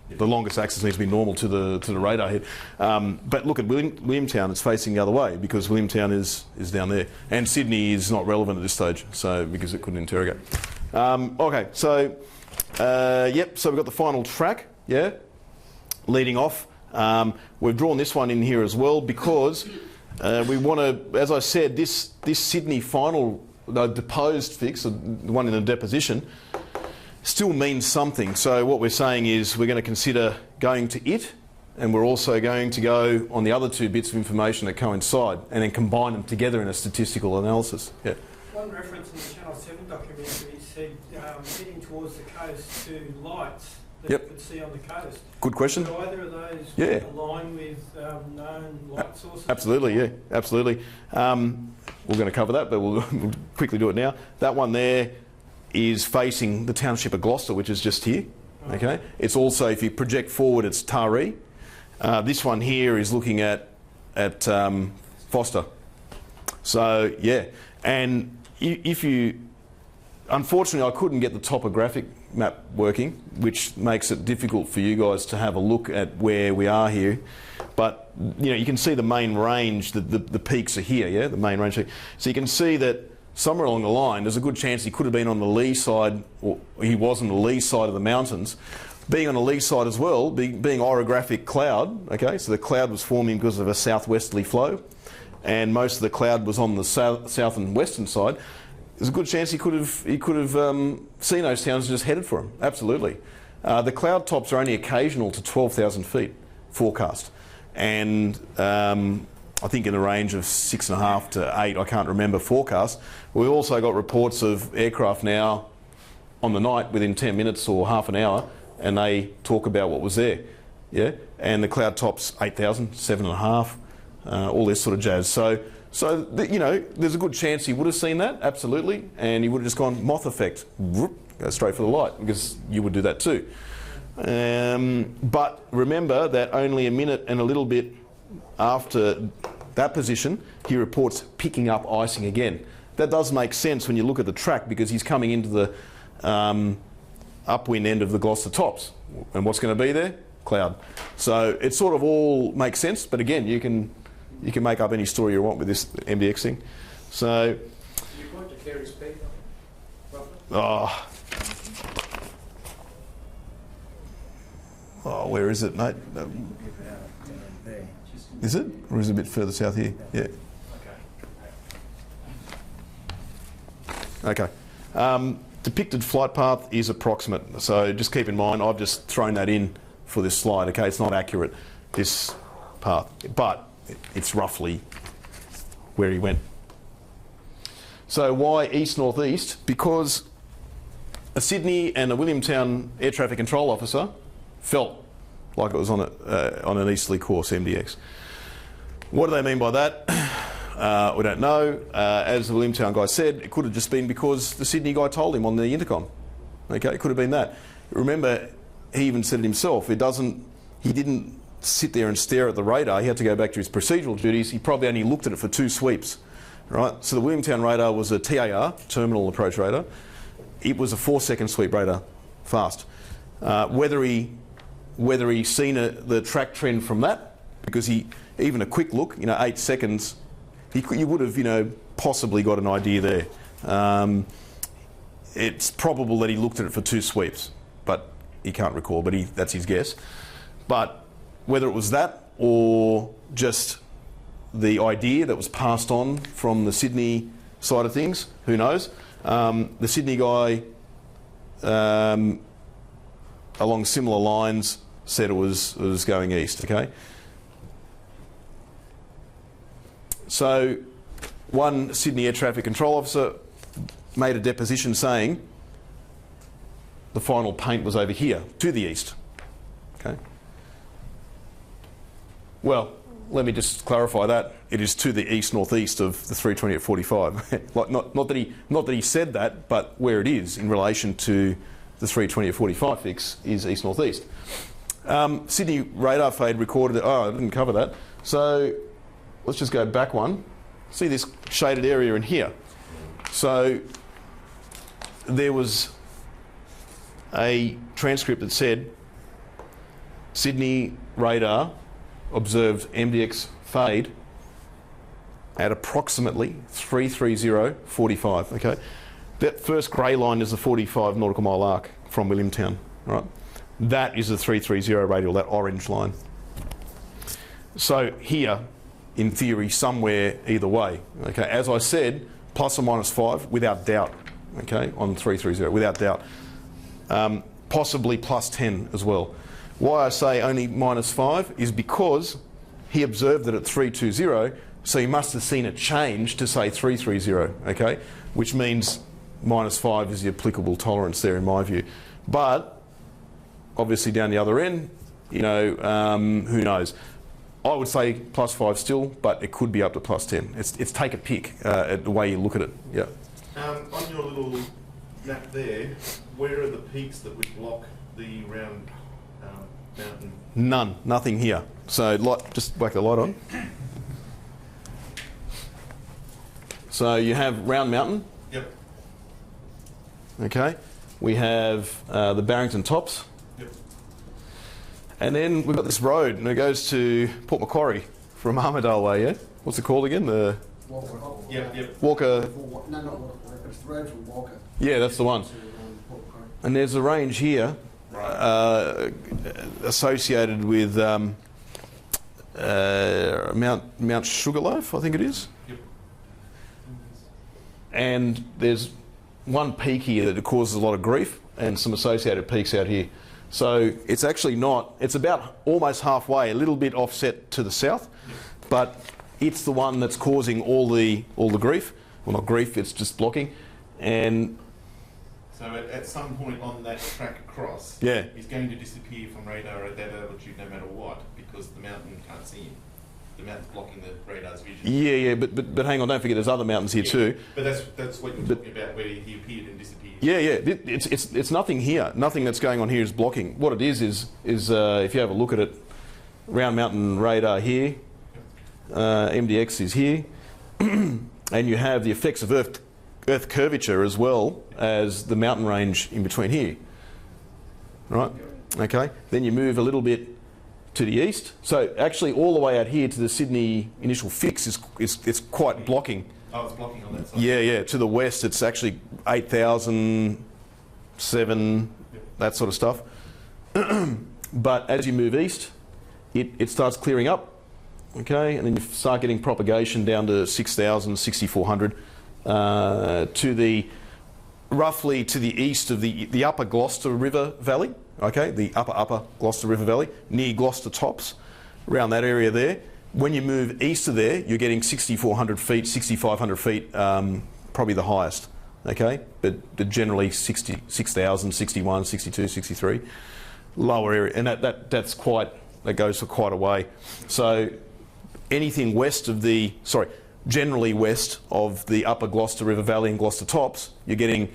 The longest axis needs to be normal to the radar head. But look at Williamtown, it's facing the other way because Williamtown is down there. And Sydney is not relevant at this stage, so because it couldn't interrogate. Okay, so, yep, so we've got the final track, yeah, leading off. We've drawn this one in here as well because we want to, as I said, this Sydney final, the deposed fix, the one in the deposition, still means something. So what we're saying is we're going to consider going to it, and we're also going to go on the other two bits of information that coincide and then combine them together in a statistical analysis. Yeah. One reference in the Channel 7 documentary said heading towards the coast to lights that you could see on the coast. Good question. Do either of those align with known light sources? Absolutely, yeah, absolutely. We're going to cover that, but we'll quickly do it now. That one there is facing the township of Gloucester, which is just here. Okay. It's also, if you project forward, it's Taree. This one here is looking at Foster. So yeah, and if you, unfortunately, I couldn't get the topographic map working, which makes it difficult for you guys to have a look at where we are here. But you know, you can see the main range. The peaks are here. Yeah, the main range. So you can see that. Somewhere along the line, there's a good chance he could have been on the lee side, or he was on the lee side of the mountains. Being on the lee side as well, being orographic cloud, okay, so the cloud was forming because of a southwesterly flow, and most of the cloud was on the south and western side. There's a good chance he could have seen those towns and just headed for them, absolutely. The cloud tops are only occasional to 12,000 feet forecast, and I think in the range of 6.5 to 8, I can't remember, forecast. We've also got reports of aircraft now on the night within 10 minutes or half an hour, and they talk about what was there. Yeah, and the cloud tops 8,000, 7.5, all this sort of jazz. So you know, there's a good chance he would have seen that, absolutely, and he would have just gone moth effect, whoop, go straight for the light, because you would do that too. But remember that only a minute and a little bit after that position, he reports picking up icing again. That does make sense when you look at the track because he's coming into the upwind end of the Gloucester tops. And what's going to be there? Cloud. So it sort of all makes sense, but again, you can make up any story you want with this MDX thing. So. You point to Kerry's Peak, Oh, where is it, mate? Is it? Or is it a bit further south here? Yeah. Okay. Depicted flight path is approximate. So just keep in mind, I've just thrown that in for this slide. Okay, it's not accurate, this path, but it's roughly where he went. So why east-northeast? Because a Sydney and a Williamtown air traffic control officer felt like it was on an easterly course, MDX. What do they mean by that? We don't know. As the Williamtown guy said, it could have just been because the Sydney guy told him on the intercom. Okay, it could have been that. Remember, he even said it himself. He didn't sit there and stare at the radar. He had to go back to his procedural duties. He probably only looked at it for 2 sweeps. Right? So the Williamtown radar was a TAR, terminal approach radar. It was a 4-second sweep radar, fast. Whether he seen the track trend from that, because even a quick look, 8 seconds, you would have, possibly got an idea there. It's probable that he looked at it for 2 sweeps, but he can't recall, but that's his guess. But whether it was that or just the idea that was passed on from the Sydney side of things, who knows? The Sydney guy, along similar lines, said it was going east, okay? So one Sydney air traffic control officer made a deposition saying the final paint was over here, to the east, okay? Well, let me just clarify that. It is to the east-northeast of the 320 at 45. Like not that he said that, but where it is in relation to the 320 at 45 fix is east-northeast. Sydney radar fade recorded it. Oh, I didn't cover that. So let's just go back one. See this shaded area in here. So there was a transcript that said Sydney radar observed MDX fade at approximately 330.45. Okay, that first grey line is the 45 nautical mile arc from Williamtown, right? That is the 330 radial, that orange line. So here, in theory, somewhere either way. Okay, as I said, plus or minus 5 without doubt. Okay, on 330 without doubt. Possibly plus 10 as well. Why I say only minus 5 is because he observed it at 320, so he must have seen it change to say 330, okay? Which means minus 5 is the applicable tolerance there in my view. But obviously down the other end, you know, who knows? I would say plus 5 still, but it could be up to plus 10. It's take a pick at the way you look at it. Yeah. On your little map there, where are the peaks that would block the round mountain? None, nothing here. So just whack the light on. So you have Round Mountain. Yep. Okay. We have the Barrington Tops. Yep. And then we've got this road, and it goes to Port Macquarie from Armadale Way, yeah? What's it called again? The Walker. Yep. Walker. No, not Walker. It's the road from Walker. Yeah, that's the one. And there's a range here associated with Mount Sugarloaf, I think it is. Yep. And there's one peak here that causes a lot of grief, and some associated peaks out here. So it's actually not, it's about almost halfway, a little bit offset to the south, but it's the one that's causing all the grief. Well, not grief, it's just blocking. And so at some point on that track across, yeah, he's going to disappear from radar at that altitude no matter what, because the mountain can't see him. The mountain's blocking the radar's vision. Yeah, but hang on, don't forget there's other mountains here too. But that's what you're talking about, where he appeared and disappeared. Yeah, it's nothing here. Nothing that's going on here is blocking. What it is if you have a look at it, Round Mountain radar here, MDX is here, and you have the effects of Earth curvature as well as the mountain range in between here. Right? Okay. Then you move a little bit to the east. So actually all the way out here to the Sydney initial fix is quite blocking. Oh, it's blocking on that side. Yeah. To the west it's actually 8,000, 7, that sort of stuff. But as you move east, it starts clearing up. Okay, and then you start getting propagation down to 6,000, 6,400. To the roughly to the east of the upper Gloucester River Valley, okay, the upper Gloucester River Valley, near Gloucester Tops, around that area there. When you move east of there, you're getting 6,400 feet, 6,500 feet, probably the highest, okay, but generally 6,000, 61, 62, 63, lower area, and that goes for quite a way. So anything west of generally west of the upper Gloucester River Valley and Gloucester Tops, you're getting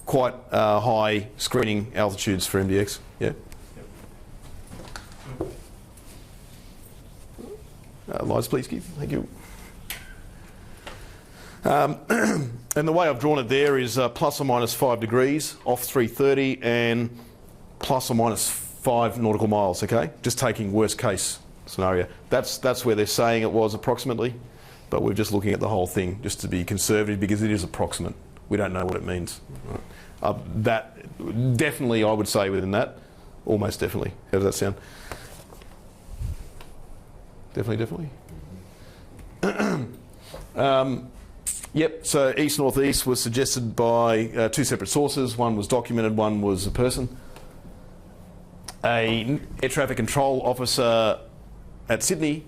quite high screening altitudes for MDX. Yeah. Lights, please, Keith. Thank you. And the way I've drawn it there is plus or minus 5 degrees off 330 and plus or minus 5 nautical miles. Okay, just taking worst case scenario. That's where they're saying it was approximately. But we're just looking at the whole thing just to be conservative because it is approximate. We don't know what it means. That definitely, I would say within that, almost definitely. How does that sound? Definitely. Yep. So east-northeast was suggested by 2 separate sources. One was documented. One was a person. A air traffic control officer at Sydney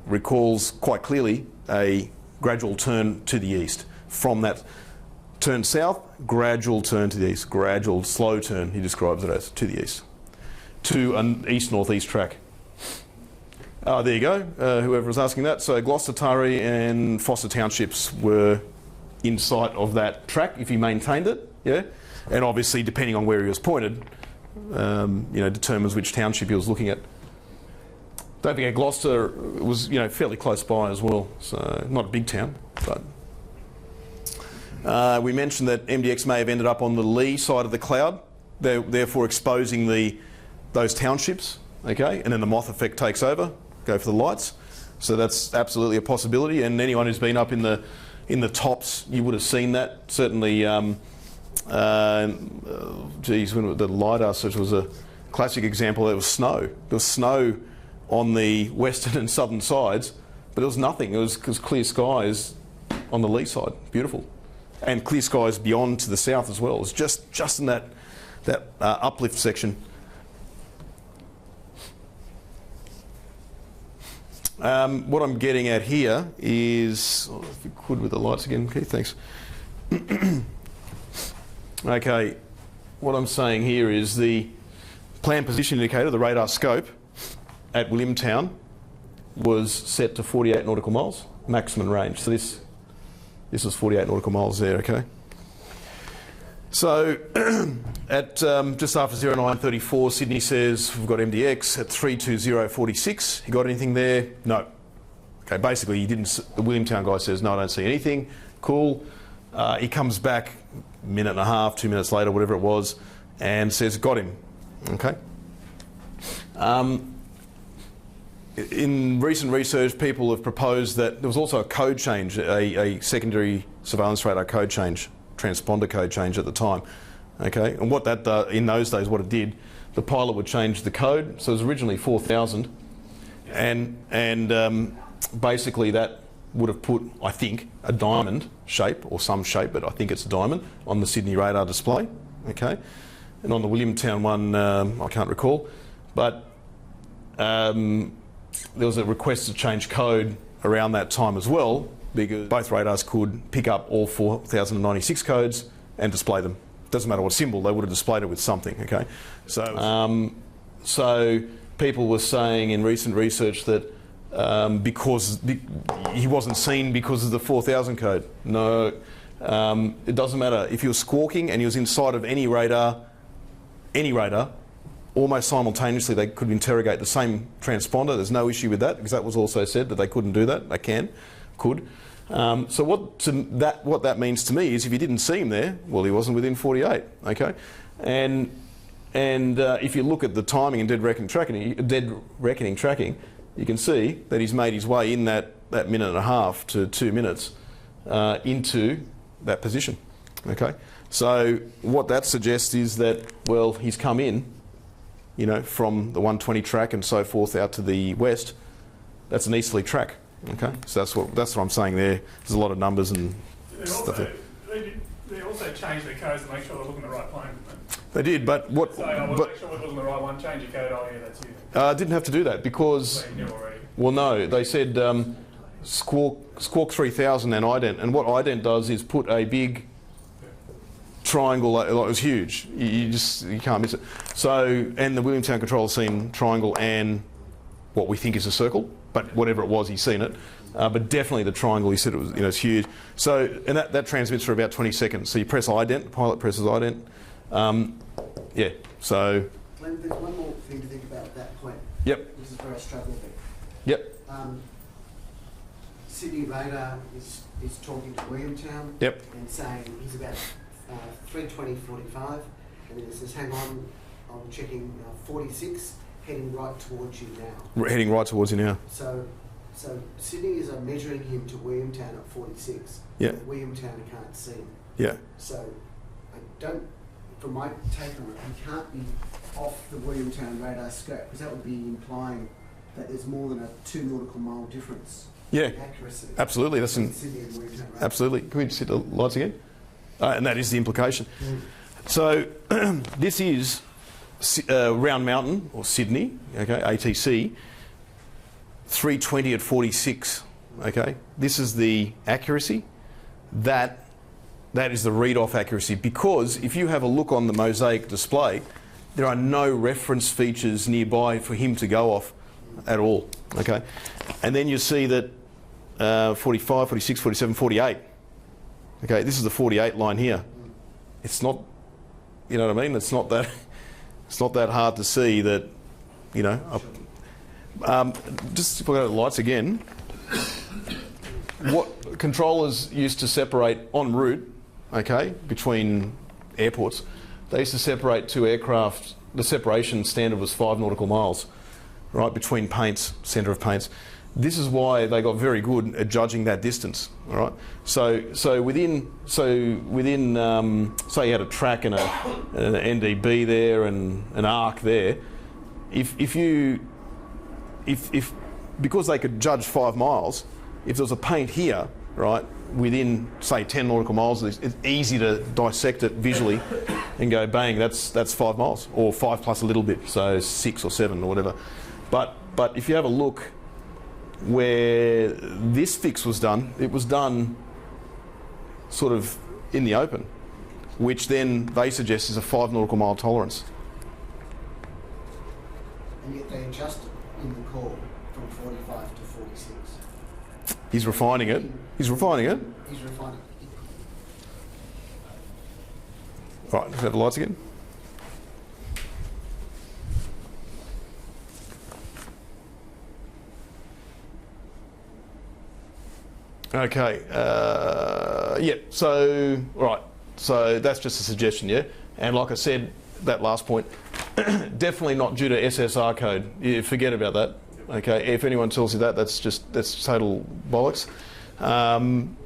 recalls quite clearly a gradual turn to the east. From that turn south, gradual turn to the east. Gradual, slow turn, he describes it as, to the east. To an east-northeast track. There you go, whoever was asking that. So Gloucester, Taree and Foster townships were in sight of that track if he maintained it, yeah? And obviously, depending on where he was pointed, determines which township he was looking at. Don't forget, Gloucester was, fairly close by as well, so not a big town, but We mentioned that MDX may have ended up on the lee side of the cloud, therefore exposing those townships, okay? And then the moth effect takes over, go for the lights. So that's absolutely a possibility, and anyone who's been up in the tops, you would have seen that. Certainly, geez, when the LiDAR search was a classic example, there was snow. There was snow on the western and southern sides, but there was nothing. It was clear skies on the lee side. Beautiful. And clear skies beyond to the south as well. It's just in that uplift section. What I'm getting at here is, if you could with the lights again, Keith, thanks. Okay, what I'm saying here is the plan position indicator, the radar scope at Williamtown was set to 48 nautical miles, maximum range. So this was 48 nautical miles there, okay? So at just after 0934, Sydney says we've got MDX at 32046. You got anything there? No. Okay, basically he didn't. The Williamtown guy says no, I don't see anything. Cool. He comes back a minute and a half, 2 minutes later, whatever it was, and says got him. Okay. In recent research, people have proposed that there was also a code change, a secondary surveillance radar code change, transponder code change at the time. Okay, and what that in those days, what it did, the pilot would change the code. So it was originally 4000, and basically that would have put, I think, a diamond shape or some shape, but I think it's a diamond on the Sydney radar display. Okay, and on the Williamtown one, I can't recall, but there was a request to change code around that time as well, because both radars could pick up all 4096 codes and display them. Doesn't matter what symbol, they would have displayed it with something, okay? So, so people were saying in recent research that because he wasn't seen because of the 4000 code. No, it doesn't matter. If he was squawking and he was inside of any radar, almost simultaneously they could interrogate the same transponder. There's no issue with that, because that was also said that they couldn't do that. They could. So what that means to me is if you didn't see him there, well, he wasn't within 48, okay? And if you look at the timing and dead reckoning tracking, you can see that he's made his way in that minute and a half to 2 minutes into that position, okay? So what that suggests is that, well, he's come in, you know, from the 120 track and so forth out to the west. That's an easterly track. Okay, so that's what I'm saying there. There's a lot of numbers and stuff there. They also changed their codes to make sure they're looking at the right plane, didn't they? They did, but what? So make sure we're looking at the right one. Change your code. Oh yeah, that's you. Didn't have to do that because. So you knew already. Well, no, they said Squawk 3000 and ident, and what ident does is put a big triangle. Like, it was huge. You can't miss it. So, and the Williamtown controller's seen triangle and what we think is a circle. But whatever it was, he's seen it. But definitely the triangle, he said it was, you know, it's huge. So, and that transmits for about 20 seconds. So you press ident, the pilot presses ident. Yeah, so. Glenn, there's one more thing to think about at that point. Yep. This is where I struggle a bit. Yep. Sydney radar is talking to Williamtown. Yep. And saying he's about 320.45, and then it says, hang on, I'm checking 46. Heading right towards you now. Heading right towards you now. So Sydney is measuring him to Williamtown at 46. Yeah. Williamtown can't see him. Yeah. So I don't, from my take on it, he can't be off the Williamtown radar scope, because that would be implying that there's more than a 2 nautical mile difference. Yeah. In accuracy. Absolutely. That's Sydney and Williamtown radar. Absolutely. Can we just hit the lights again? And that is the implication. So this is Round Mountain, or Sydney, okay, ATC, 320 at 46, okay. This is the accuracy. That is the read-off accuracy, because if you have a look on the mosaic display, there are no reference features nearby for him to go off at all, okay. And then you see that 45, 46, 47, 48. Okay, this is the 48 line here. It's not, you know what I mean? It's not that hard to see that, you know. Just if I go to the lights again, what controllers used to separate en route okay, between airports, they used to separate two aircraft. The separation standard was 5 nautical miles, right, between paints, centre of paints. This is why they got very good at judging that distance. All right. So within say you had a track and an NDB there and an arc there, if because they could judge 5 miles, if there was a paint here, right, within say 10 nautical miles, it's easy to dissect it visually and go bang, that's 5 miles, or 5 plus a little bit, so 6 or 7 or whatever. But if you have a look where this fix was done, it was done sort of in the open, which then they suggest is a 5 nautical mile tolerance. And yet they adjusted in the call from 45 to 46. He's refining it. He's refining it. He's refining it. All right, let's have the lights again. Okay, yeah, so, right, so that's just a suggestion, yeah? And like I said, that last point, definitely not due to SSR code. You forget about that, okay? If anyone tells you that, that's total bollocks. And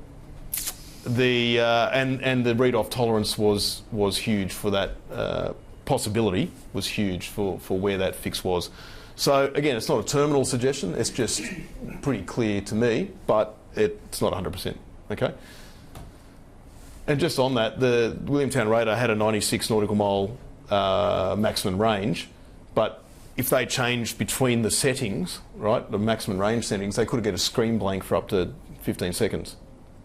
the read-off tolerance was huge for that, possibility was huge for where that fix was. So again, it's not a terminal suggestion, it's just pretty clear to me, but it's not 100%, okay? And just on that, the Williamtown radar had a 96 nautical mile maximum range, but if they changed between the settings, right, the maximum range settings, they could get a screen blank for up to 15 seconds.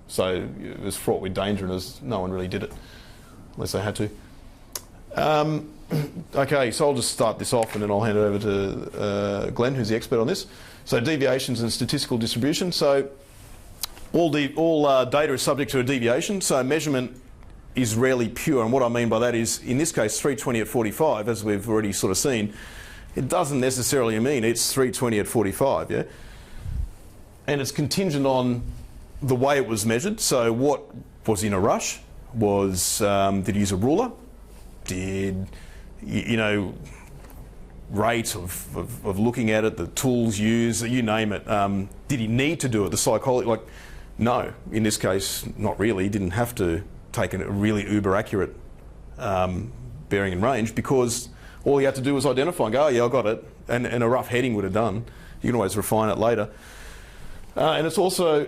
So it was fraught with danger, and no one really did it, unless they had to. Okay, so I'll just start this off and then I'll hand it over to Glenn, who's the expert on this. So deviations and statistical distribution. So all data is subject to a deviation, so measurement is rarely pure, and what I mean by that is, in this case, 320 at 45, as we've already sort of seen, it doesn't necessarily mean it's 320 at 45, yeah? And it's contingent on the way it was measured, so what was in a rush? Did he use a ruler? Did, you know, rate of looking at it, the tools used, you name it. Did he need to do it? The psychology, like, no, in this case, not really. He didn't have to take a really uber accurate bearing and range, because all he had to do was identify and go, oh yeah, I got it, and a rough heading would have done. You can always refine it later. And it's also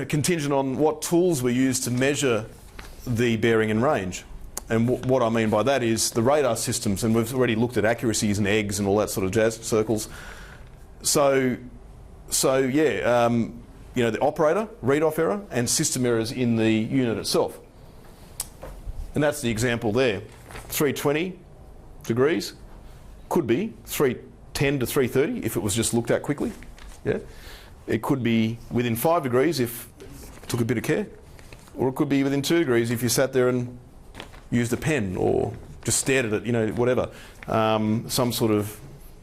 contingent on what tools were used to measure the bearing and range. And what I mean by that is the radar systems, and we've already looked at accuracies and eggs and all that sort of jazz, circles. So yeah, you know, the operator, read-off error, and system errors in the unit itself. And that's the example there. 320 degrees could be 310 to 330 if it was just looked at quickly. Yeah, it could be within 5 degrees if it took a bit of care, or it could be within 2 degrees if you sat there and used a pen or just stared at it, you know, whatever. Some sort of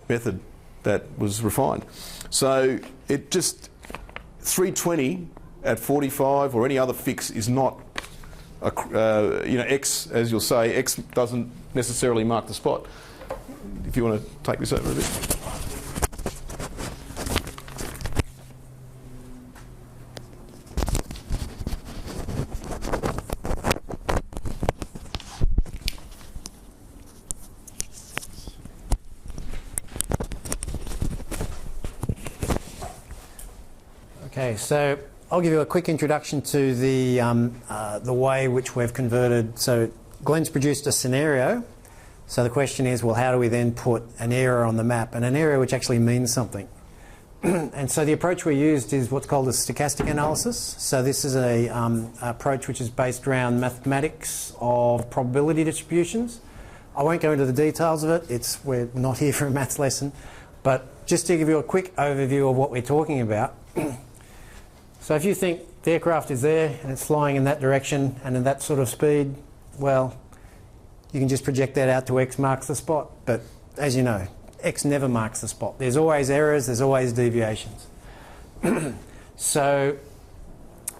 method that was refined. So it just, 320 at 45 or any other fix is not, you know, X, as you'll say, X doesn't necessarily mark the spot. If you want to take this over a bit. Okay, so I'll give you a quick introduction to the way which we've converted. So Glenn's produced a scenario. So the question is, well, how do we then put an area on the map, and an area which actually means something? And so the approach we used is what's called a stochastic analysis. So this is a approach which is based around mathematics of probability distributions. I won't go into the details of it. We're not here for a maths lesson. But just to give you a quick overview of what we're talking about. So if you think the aircraft is there and it's flying in that direction and at that sort of speed, well, you can just project that out to X marks the spot. But as you know, X never marks the spot. There's always errors, there's always deviations. So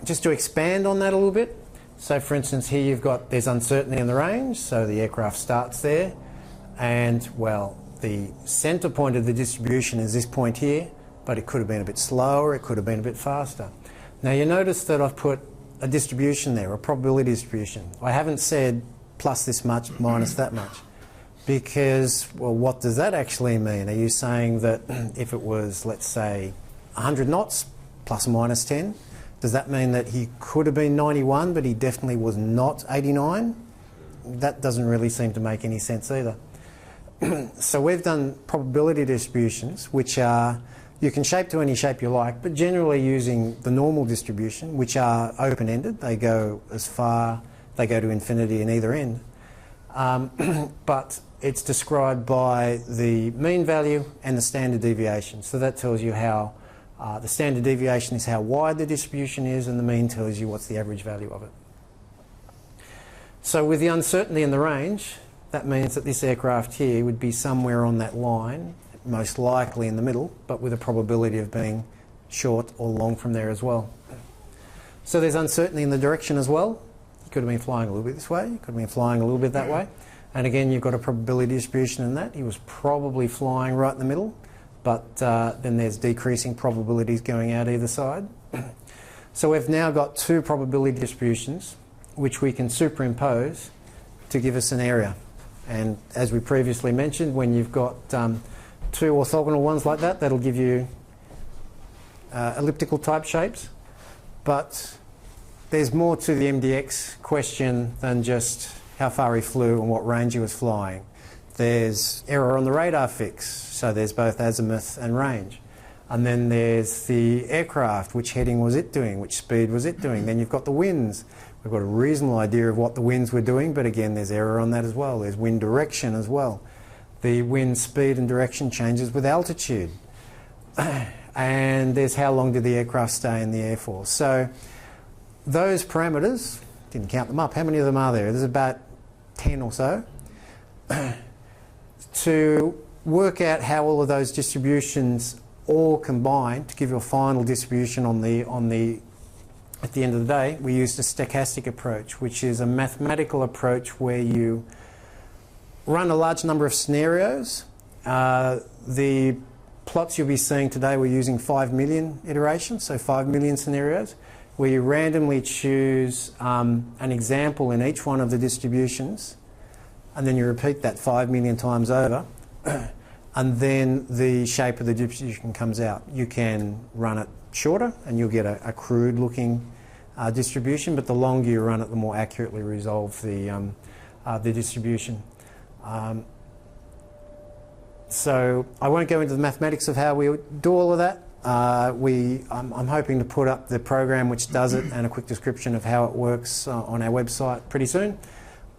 just to expand on that a little bit, So for instance here you've got, there's uncertainty in the range, so the aircraft starts there, and well, the centre point of the distribution is this point here, but it could have been a bit slower, it could have been a bit faster. Now you notice that I've put a distribution there, a probability distribution. I haven't said plus this much, minus that much, because, well, what does that actually mean? Are you saying that if it was, let's say, 100 knots plus or minus 10, does that mean that he could have been 91 but he definitely was not 89? That doesn't really seem to make any sense either. So we've done probability distributions, which are, you can shape to any shape you like, but generally using the normal distribution, which are open-ended. They go as far, they go to infinity in either end. But it's described by the mean value and the standard deviation. So that tells you how, the standard deviation is how wide the distribution is, and the mean tells you what's the average value of it. So with the uncertainty in the range, that means that this aircraft here would be somewhere on that line, most likely in the middle, but with a probability of being short or long from there as well. So there's uncertainty in the direction as well. You could have been flying a little bit this way, you could have been flying a little bit that way. And again, you've got a probability distribution in that. He was probably flying right in the middle, but then there's decreasing probabilities going out either side. So we've now got two probability distributions which we can superimpose to give us an area. And as we previously mentioned, when you've got two orthogonal ones like that, that'll give you elliptical type shapes. But there's more to the MDX question than just how far he flew and what range he was flying. There's error on the radar fix, so there's both azimuth and range. And then there's the aircraft, which heading was it doing, which speed was it doing. Then you've got the winds. We've got a reasonable idea of what the winds were doing, but again, there's error on that as well. There's wind direction as well. The wind speed and direction changes with altitude. And there's how long did the aircraft stay in the air for. So those parameters, didn't count them up, how many of them are there? There's about 10 or so. To work out how all of those distributions all combine to give you a final distribution at the end of the day, we used a stochastic approach, which is a mathematical approach where you run a large number of scenarios. The plots you'll be seeing today, we're using 5 million iterations, so 5 million scenarios, where you randomly choose an example in each one of the distributions, and then you repeat that 5 million times over, and then the shape of the distribution comes out. You can run it shorter and you'll get a crude looking distribution, but the longer you run it, the more accurately resolve the distribution. So I won't go into the mathematics of how we do all of that. I'm hoping to put up the program which does it and a quick description of how it works on our website pretty soon.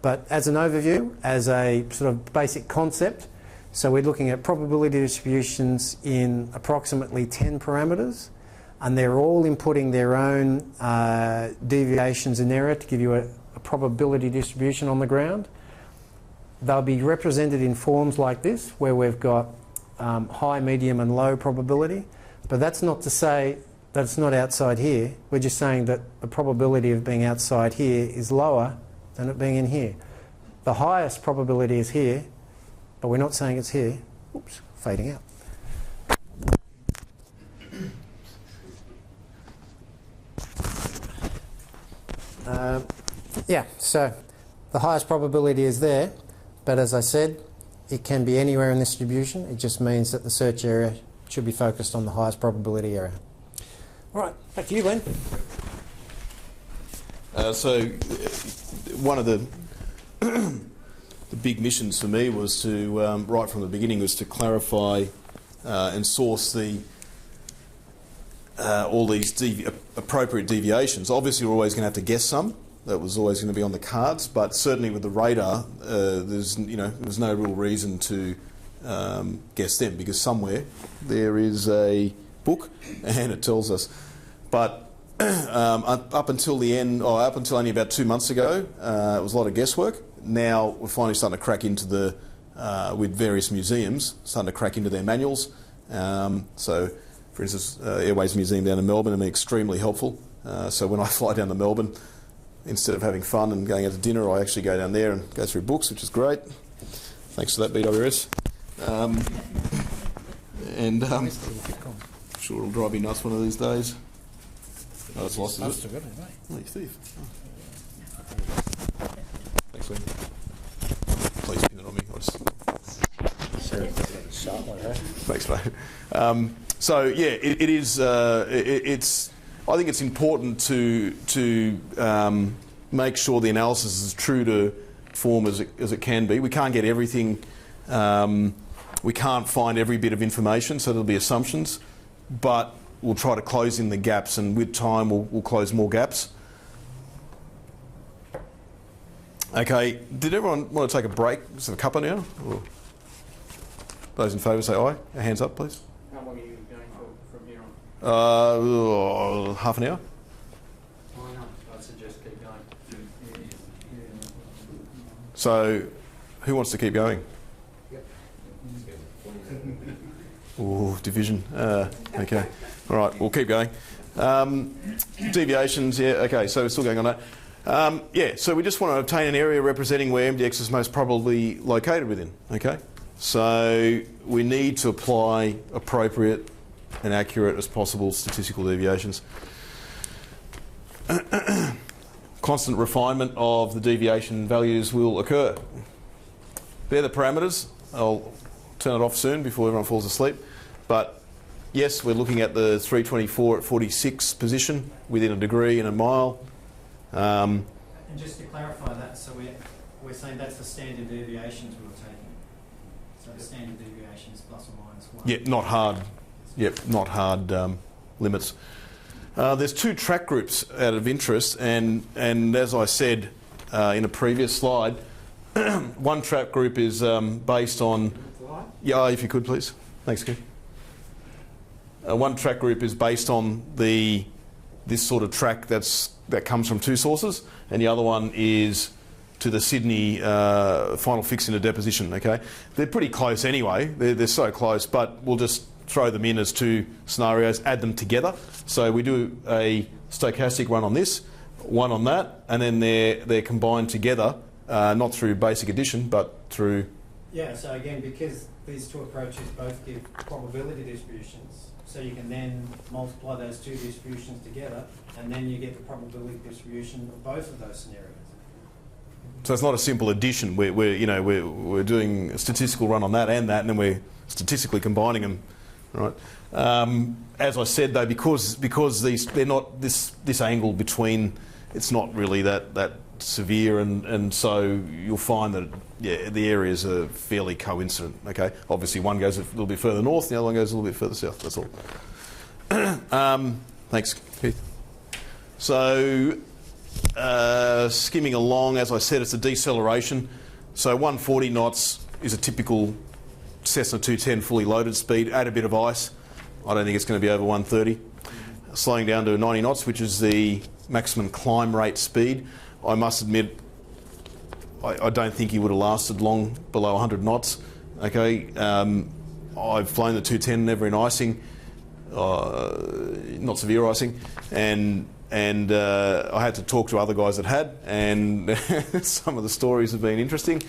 But as an overview, as a sort of basic concept, so we're looking at probability distributions in approximately 10 parameters, and they're all inputting their own deviations and error to give you a probability distribution on the ground. They'll be represented in forms like this, where we've got high, medium and low probability, but that's not to say that it's not outside here. We're just saying that the probability of being outside here is lower than it being in here. The highest probability is here, but we're not saying it's here. Oops, fading out. Yeah, so the highest probability is there, but as I said, it can be anywhere in this distribution. It just means that the search area should be focused on the highest probability area. All right, back to you, Glenn. So one of the big missions for me was to, right from the beginning, was to clarify and source all these appropriate deviations. Obviously, we're always going to have to guess some. That was always going to be on the cards, but certainly with the radar, there's no real reason to guess them, because somewhere there is a book and it tells us. But up until the end, or up until only about 2 months ago, it was a lot of guesswork. Now we're finally starting to crack into with various museums, starting to crack into their manuals. So, for instance, Airways Museum down in Melbourne have been extremely helpful. So when I fly down to Melbourne, instead of having fun and going out to dinner, I actually go down there and go through books, which is great. Thanks for that, BWS. I'm sure it'll drive you nuts one of these days. Oh, it's lost, is it? Oh, you thief. Oh. Thanks, Wendy. Please pin it on me. Thanks, mate. So yeah, it is. It's. I think it's important to make sure the analysis is as true to form as it can be. We can't get everything. We can't find every bit of information, so there'll be assumptions. But we'll try to close in the gaps, and with time, we'll close more gaps. Okay. Did everyone want to take a break? Just have a cuppa now? Or those in favour say aye. Hands up, please. How long are you going for from here on? Half an hour. I'd suggest keep going. So, who wants to keep going? Ooh, division. Okay. All right, we'll keep going. Deviations, yeah, okay, so we're still going on that. Yeah, so we just want to obtain an area representing where MDX is most probably located within, okay? So we need to apply appropriate and accurate as possible statistical deviations. Constant refinement of the deviation values will occur. They're the parameters. I'll turn it off soon before everyone falls asleep. But yes, we're looking at the 324 at 46 position within a degree in a mile. And just to clarify that, so we're saying that's the standard deviations we were taking. So the standard deviations plus or minus 1. Yeah, not hard. Yep, not hard limits. There's two track groups out of interest, and as I said in a previous slide, one track group is based on. Yeah, if you could, please. Thanks, Ken. One track group is based on this sort of track that comes from two sources, and the other one is to the Sydney final fix into deposition. Okay, they're pretty close anyway. They're so close, but we'll just throw them in as two scenarios, add them together. So we do a stochastic run on this, one on that, and then they're combined together, not through basic addition, but through. Yeah. So again, because these two approaches both give probability distributions, so you can then multiply those two distributions together, and then you get the probability distribution of both of those scenarios. So it's not a simple addition. We're doing a statistical run on that, and then we're statistically combining them, right? As I said though, because they're not this angle between, it's not really that severe, and so you'll find that the areas are fairly coincident. Okay, obviously one goes a little bit further north, the other one goes a little bit further south. That's all. Thanks, Keith. So skimming along, as I said, it's a deceleration. So 140 knots is a typical Cessna 210 fully loaded speed. Add a bit of ice, I don't think it's going to be over 130. Slowing down to 90 knots, which is the maximum climb rate speed. I must admit, I don't think he would have lasted long below 100 knots. Okay, I've flown the 210 never in icing, not severe icing, and I had to talk to other guys that had, and some of the stories have been interesting.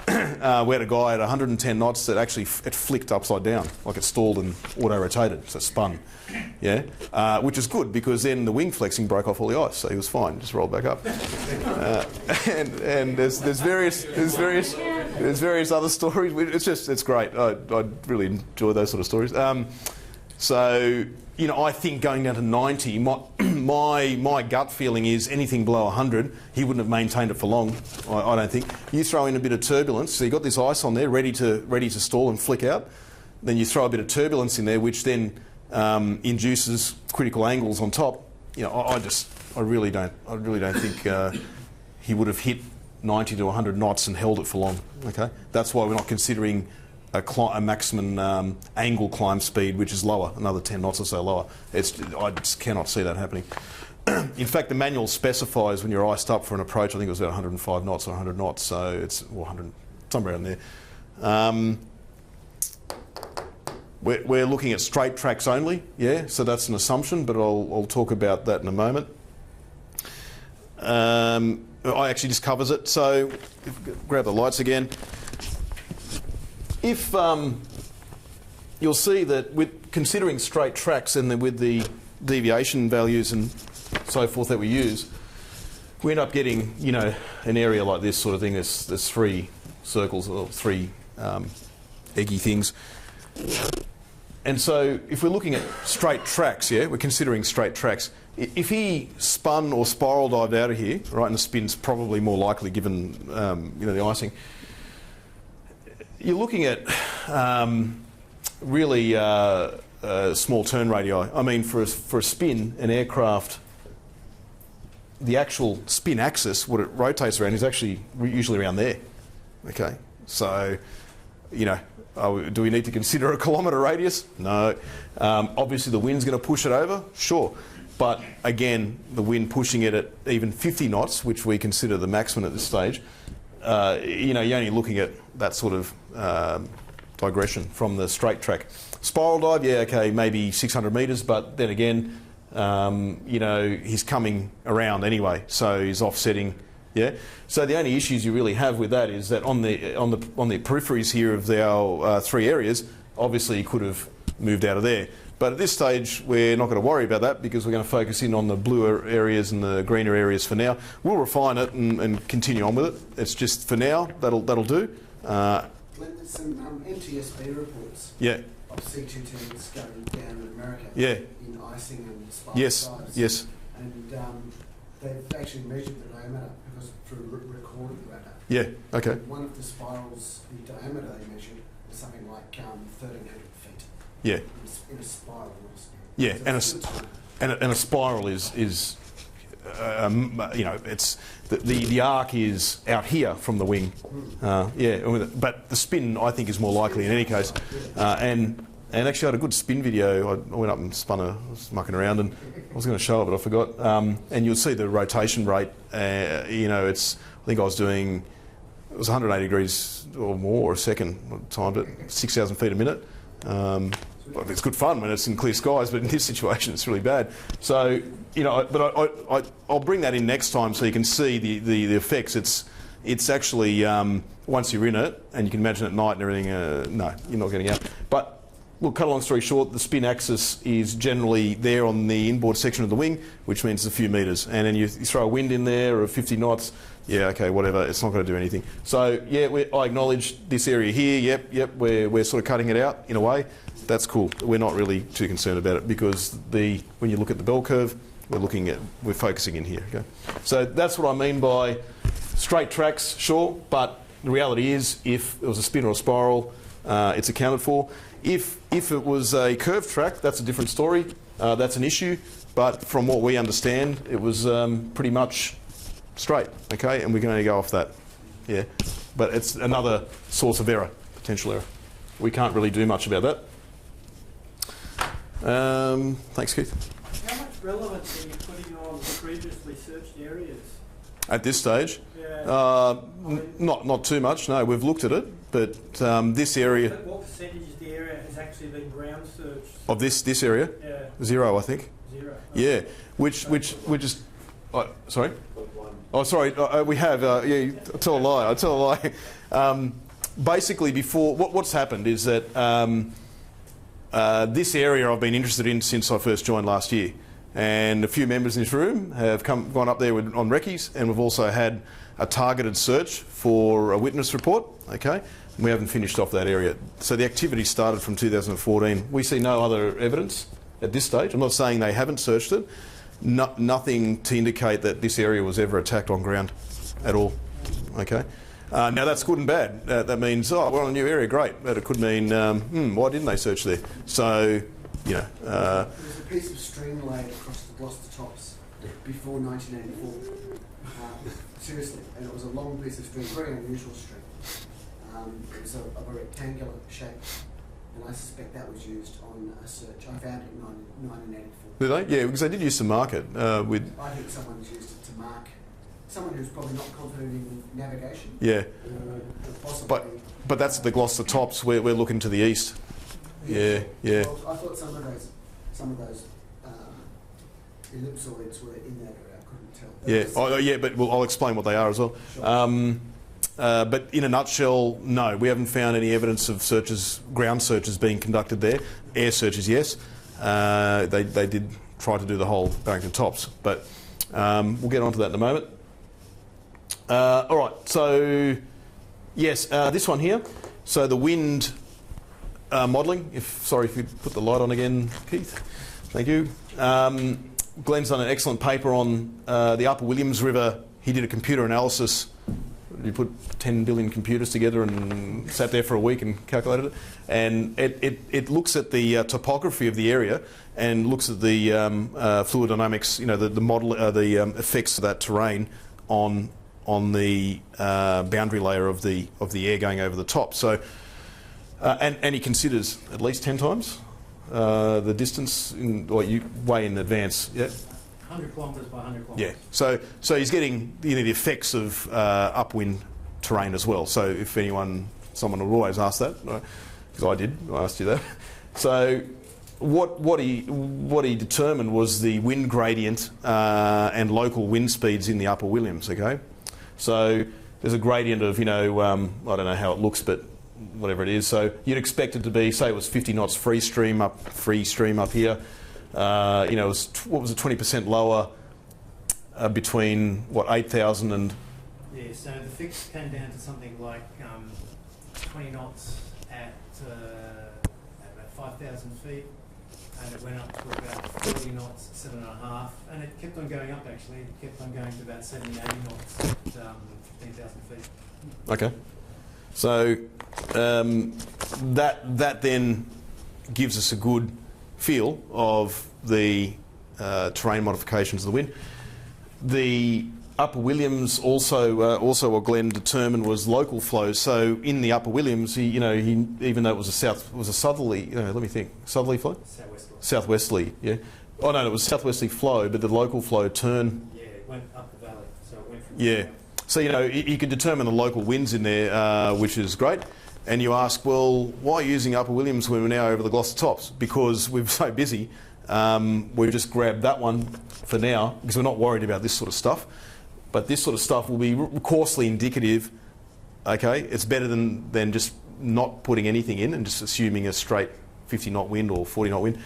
We had a guy at 110 knots that actually it flicked upside down, like it stalled and auto-rotated, so it spun. Yeah, which is good because then the wing flexing broke off all the ice, so he was fine, just rolled back up. And there's various other stories. It's great. I really enjoy those sort of stories. So I think going down to 90, my gut feeling is anything below 100, he wouldn't have maintained it for long. I don't think. You throw in a bit of turbulence, so you got this ice on there ready to stall and flick out. Then you throw a bit of turbulence in there, which then induces critical angles on top. I really don't think he would have hit 90 to 100 knots and held it for long. Okay, that's why we're not considering a maximum angle climb speed, which is lower, another 10 knots or so lower. I just cannot see that happening. In fact, the manual specifies when you're iced up for an approach, I think it was about 105 knots or 100 knots, so it's 100, somewhere around there. We're looking at straight tracks only, yeah, so that's an assumption, but I'll talk about that in a moment. actually just covers it. So grab the lights again. If you'll see that with considering straight tracks and then with the deviation values and so forth that we use, we end up getting, you know, an area like this sort of thing. There's three circles or three eggy things. And so if we're looking at straight tracks, yeah, we're considering straight tracks. If he spun or spiral dived out of here, right, and the spin's probably more likely given, you know, the icing, you're looking at really small turn radii. I mean, for a spin, an aircraft, the actual spin axis, what it rotates around, is actually usually around there. Okay, so, you know, do we need to consider a kilometre radius? No. Obviously, the wind's going to push it over, sure. But again, the wind pushing it at even 50 knots, which we consider the maximum at this stage, you know, you're only looking at that sort of digression from the straight track. Spiral dive, yeah, okay, maybe 600 metres, but then again, you know, he's coming around anyway, so he's offsetting. Yeah. So the only issues you really have with that is that on the peripheries here of our three areas, obviously he could have moved out of there. But at this stage, we're not going to worry about that because we're going to focus in on the bluer areas and the greener areas for now. We'll refine it and continue on with it. It's just for now, that'll do. There's some NTSB reports. Yeah. Of C210s going down in America. Yeah. In icing and spiral dives. Yes. And they've actually measured the diameter because through recorded radar. Yeah. Okay. One of the spirals, the diameter they measured was something like 1,300 feet. Yeah. In a spiral. Yeah, so and a spiral is you know, it's the arc is out here from the wing. Yeah, but the spin I think is more likely in any case. And actually I had a good spin video. I went up and spun I was mucking around and I was going to show it, but I forgot. And you'll see the rotation rate. You know, I think I was doing, it was 180 degrees or more a second. I timed it, 6,000 feet a minute. Well, it's good fun when it's in clear skies, but in this situation it's really bad. So, you know, but I'll bring that in next time so you can see the effects. It's actually, once you're in it, and you can imagine at night and everything, no, you're not getting out. But, look, cut a long story short, the spin axis is generally there on the inboard section of the wing, which means it's a few metres. And then you throw a wind in there of 50 knots, yeah, okay, whatever, it's not going to do anything. So, yeah, I acknowledge this area here, yep, we're sort of cutting it out in a way. That's cool. We're not really too concerned about it because when you look at the bell curve, we're focusing in here. Okay, so that's what I mean by straight tracks, sure, but the reality is, if it was a spin or a spiral, it's accounted for. If it was a curved track, that's a different story. That's an issue, but from what we understand, it was pretty much straight. Okay, and we can only go off that. Yeah, but it's another source of error, potential error. We can't really do much about that. Thanks, Keith. How much relevance are you putting on the previously searched areas? At this stage? Yeah. Not too much, no. We've looked at it, but this area... What percentage of the area has actually been ground searched? Of this area? Yeah. 0, I think. 0. Yeah, which is... sorry? Oh, sorry, we have... yeah, I tell a lie. Basically, before... What's happened is that... this area I've been interested in since I first joined last year, and a few members in this room have gone up there on recce's, and we've also had a targeted search for a witness report. Okay, and we haven't finished off that area. So the activity started from 2014. We see no other evidence at this stage. I'm not saying they haven't searched it. Nothing to indicate that this area was ever attacked on ground at all. Okay. Now that's good and bad. That means, oh, we're on a new area, great. But it could mean, why didn't they search there? So, you know... there was a piece of string laid across the Gloucester tops before 1984. Seriously, and it was a long piece of string, very unusual string. It was of a rectangular shape, and I suspect that was used on a search. I found it in 1984. Did they? Yeah, because they did used to mark it with... I think someone's used it to mark... Someone who's probably not confident in navigation. Yeah. Possibly. But that's the Gloucester tops. We're looking to the east. Yeah. Well, I thought some of those ellipsoids were in that area. I couldn't tell. Yeah, but I'll explain what they are as well. Sure. But in a nutshell, no, we haven't found any evidence of searches, ground searches being conducted there. Air searches, yes. They did try to do the whole Barrington Tops, but we'll get onto that in a moment. All right, so yes, this one here. So the wind modelling. Sorry if you put the light on again, Keith. Thank you. Glenn's done an excellent paper on the Upper Williams River. He did a computer analysis. You put 10 billion computers together and sat there for a week and calculated it. And it looks at the topography of the area and looks at the fluid dynamics, you know, the model, the effects of that terrain on the boundary layer of the air going over the top. So, and he considers at least 10 times the distance way in advance. Yeah. 100 kilometres by 100 kilometres. Yeah, so he's getting the effects of upwind terrain as well. So if someone will always ask that, because I asked you that. So what he determined was the wind gradient and local wind speeds in the Upper Williams. Okay, so there's a gradient of I don't know how it looks, but whatever it is. So you'd expect it to be, say, it was 50 knots free stream up here. It was 20% lower between 8,000 and. Yeah, so the fix came down to something like 20 knots at about 5,000 feet, and it went up to about 40 knots at 7.5, and it kept on going up actually. It kept on going to about 70, 80 knots at 15,000 feet. Okay, so that then gives us a good feel of the terrain modifications of the wind. The Upper Williams also what Glenn determined was local flows. So in the Upper Williams, he even though it was a southerly, let me think, southerly flow, southwesterly, yeah. Oh no, it was southwesterly flow, but the local flow turn. Yeah, it went up the valley, so it went from. Yeah, so you can determine the local winds in there, which is great. And you ask, well, why using Upper Williams when we're now over the Gloucester Tops? Because we're so busy, we've just grabbed that one for now because we're not worried about this sort of stuff. But this sort of stuff will be coarsely indicative. Okay, it's better than just not putting anything in and just assuming a straight 50 knot wind or 40 knot wind.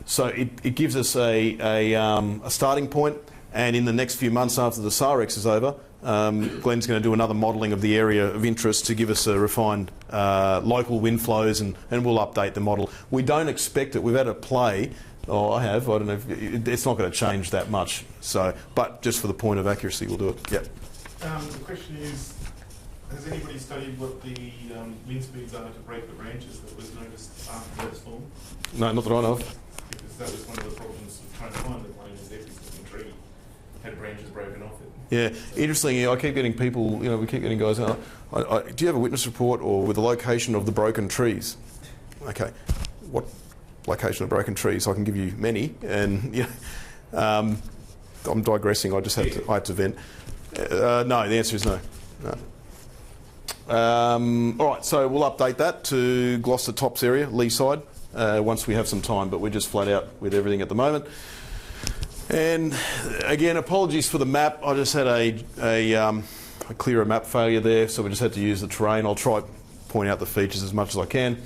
So it gives us a starting point. And in the next few months after the SAREX is over, Glenn's going to do another modelling of the area of interest to give us a refined local wind flows, and we'll update the model. We don't expect it. We've had a play. Oh, I don't know. It's not going to change that much. So, but just for the point of accuracy, we'll do it. Yep. The question is, has anybody studied what the wind speeds are to break the branches that was noticed after that storm? No, not that I know of. Because that was one of the problems of trying to find the plane, is every single tree had branches broken off it. Yeah, interestingly, I keep getting people, we keep getting guys out. Do you have a witness report or with the location of the broken trees? Okay, what location of broken trees? I can give you many, and I'm digressing. I had to vent. No, the answer is no. All right, so we'll update that to Gloucester Tops area, Lee side, once we have some time. But we're just flat out with everything at the moment. And again, apologies for the map. I just had a clearer map failure there, so we just had to use the terrain. I'll try to point out the features as much as I can.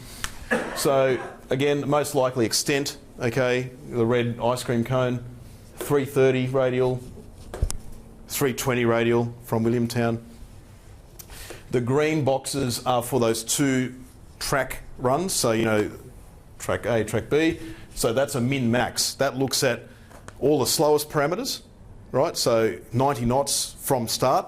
So again, the most likely extent, okay, the red ice cream cone, 330 radial, 320 radial from Williamtown. The green boxes are for those two track runs, so track A, track B. So that's a min-max. That looks at all the slowest parameters, right? So 90 knots from start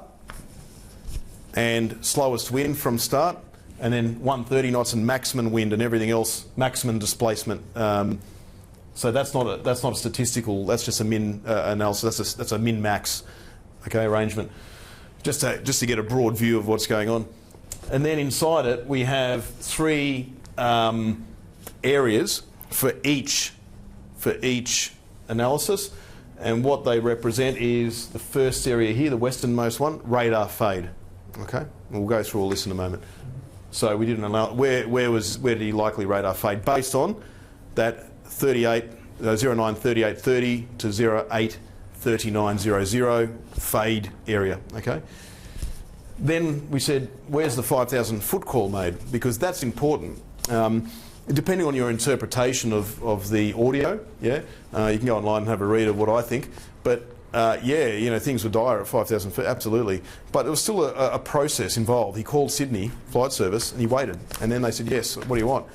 and slowest wind from start, and then 130 knots and maximum wind and everything else, maximum displacement. So that's not a statistical. That's just a min analysis. That's a min max, okay, arrangement. Just to get a broad view of what's going on, and then inside it we have three areas for each analysis, and what they represent is the first area here, the westernmost one, radar fade. Okay, we'll go through all this in a moment. So we didn't allow where did he likely radar fade based on that 38 093830 to 083900 fade area. Okay. Then we said, where's the 5,000 foot call made? Because that's important. Depending on your interpretation of the audio, yeah, you can go online and have a read of what I think. But yeah, you know, things were dire at 5,000 feet, absolutely. But there was still a process involved. He called Sydney Flight Service and he waited. And then they said, yes, what do you want?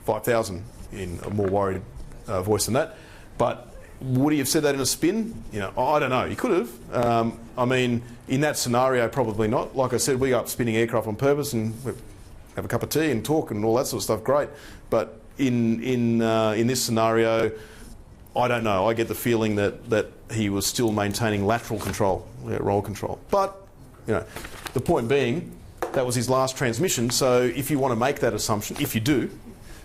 5,000 in a more worried voice than that. But would he have said that in a spin? You know, I don't know. He could have. I mean, in that scenario, probably not. Like I said, we go up spinning aircraft on purpose and we have a cup of tea and talk and all that sort of stuff. Great. But in this scenario, I don't know. I get the feeling that he was still maintaining lateral control, roll control. But you know, the point being, that was his last transmission. So if you want to make that assumption, if you do,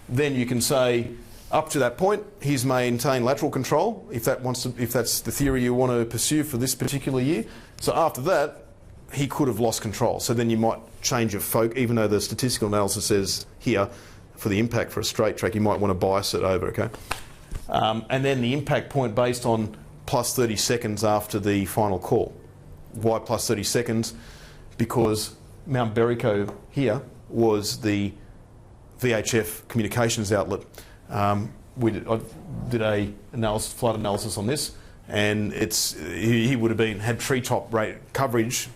then you can say, up to that point, he's maintained lateral control, if that's the theory you want to pursue for this particular year. So after that, he could have lost control. So then you might change your focus, even though the statistical analysis says here, for the impact for a straight track, you might want to bias it over, okay? And then the impact point based on plus 30 seconds after the final call. Why plus 30 seconds? Because Mount Berrico here was the VHF communications outlet. I did a flight analysis on this, and he would have had treetop rate coverage,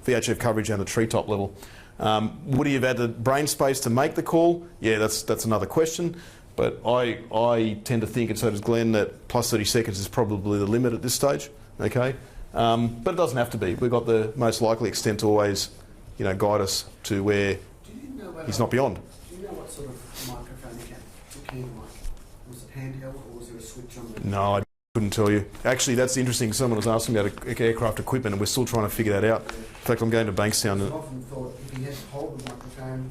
VHF coverage down to treetop level. Would he have had the brain space to make the call? Yeah, that's another question. But I tend to think, and so does Glenn, that plus 30 seconds is probably the limit at this stage. Okay, but it doesn't have to be. We've got the most likely extent to always, you know, guide us to where he's not beyond. Do you know what sort of microphone he had? The key mic. Was it handheld or was there a switch on the... No, I couldn't tell you. Actually, that's interesting. Someone was asking me about aircraft equipment, and we're still trying to figure that out. In fact, I'm going to Bankstown. I often thought if he had to hold the microphone,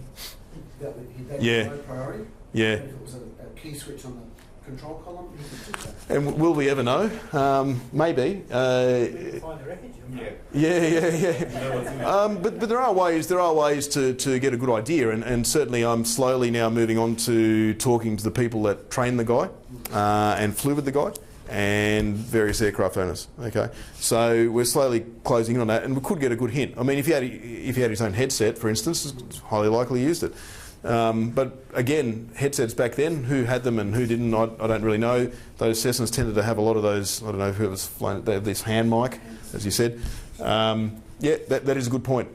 that would be no priority. Yeah. If it was a key switch on the control column, he could do that. And will we ever know? Maybe. Find the wreckage. Yeah. But there are ways to get a good idea, and certainly I'm slowly now moving on to talking to the people that train the guy and flew with the guy and various aircraft owners. Okay, so we're slowly closing in on that, and we could get a good hint. I mean, if he had his own headset, for instance, it's highly likely he used it. But again, headsets back then, who had them and who didn't, I don't really know. Those Cessnas tended to have a lot of those, I don't know if it was flown, they have this hand mic, as you said. Yeah, that is a good point.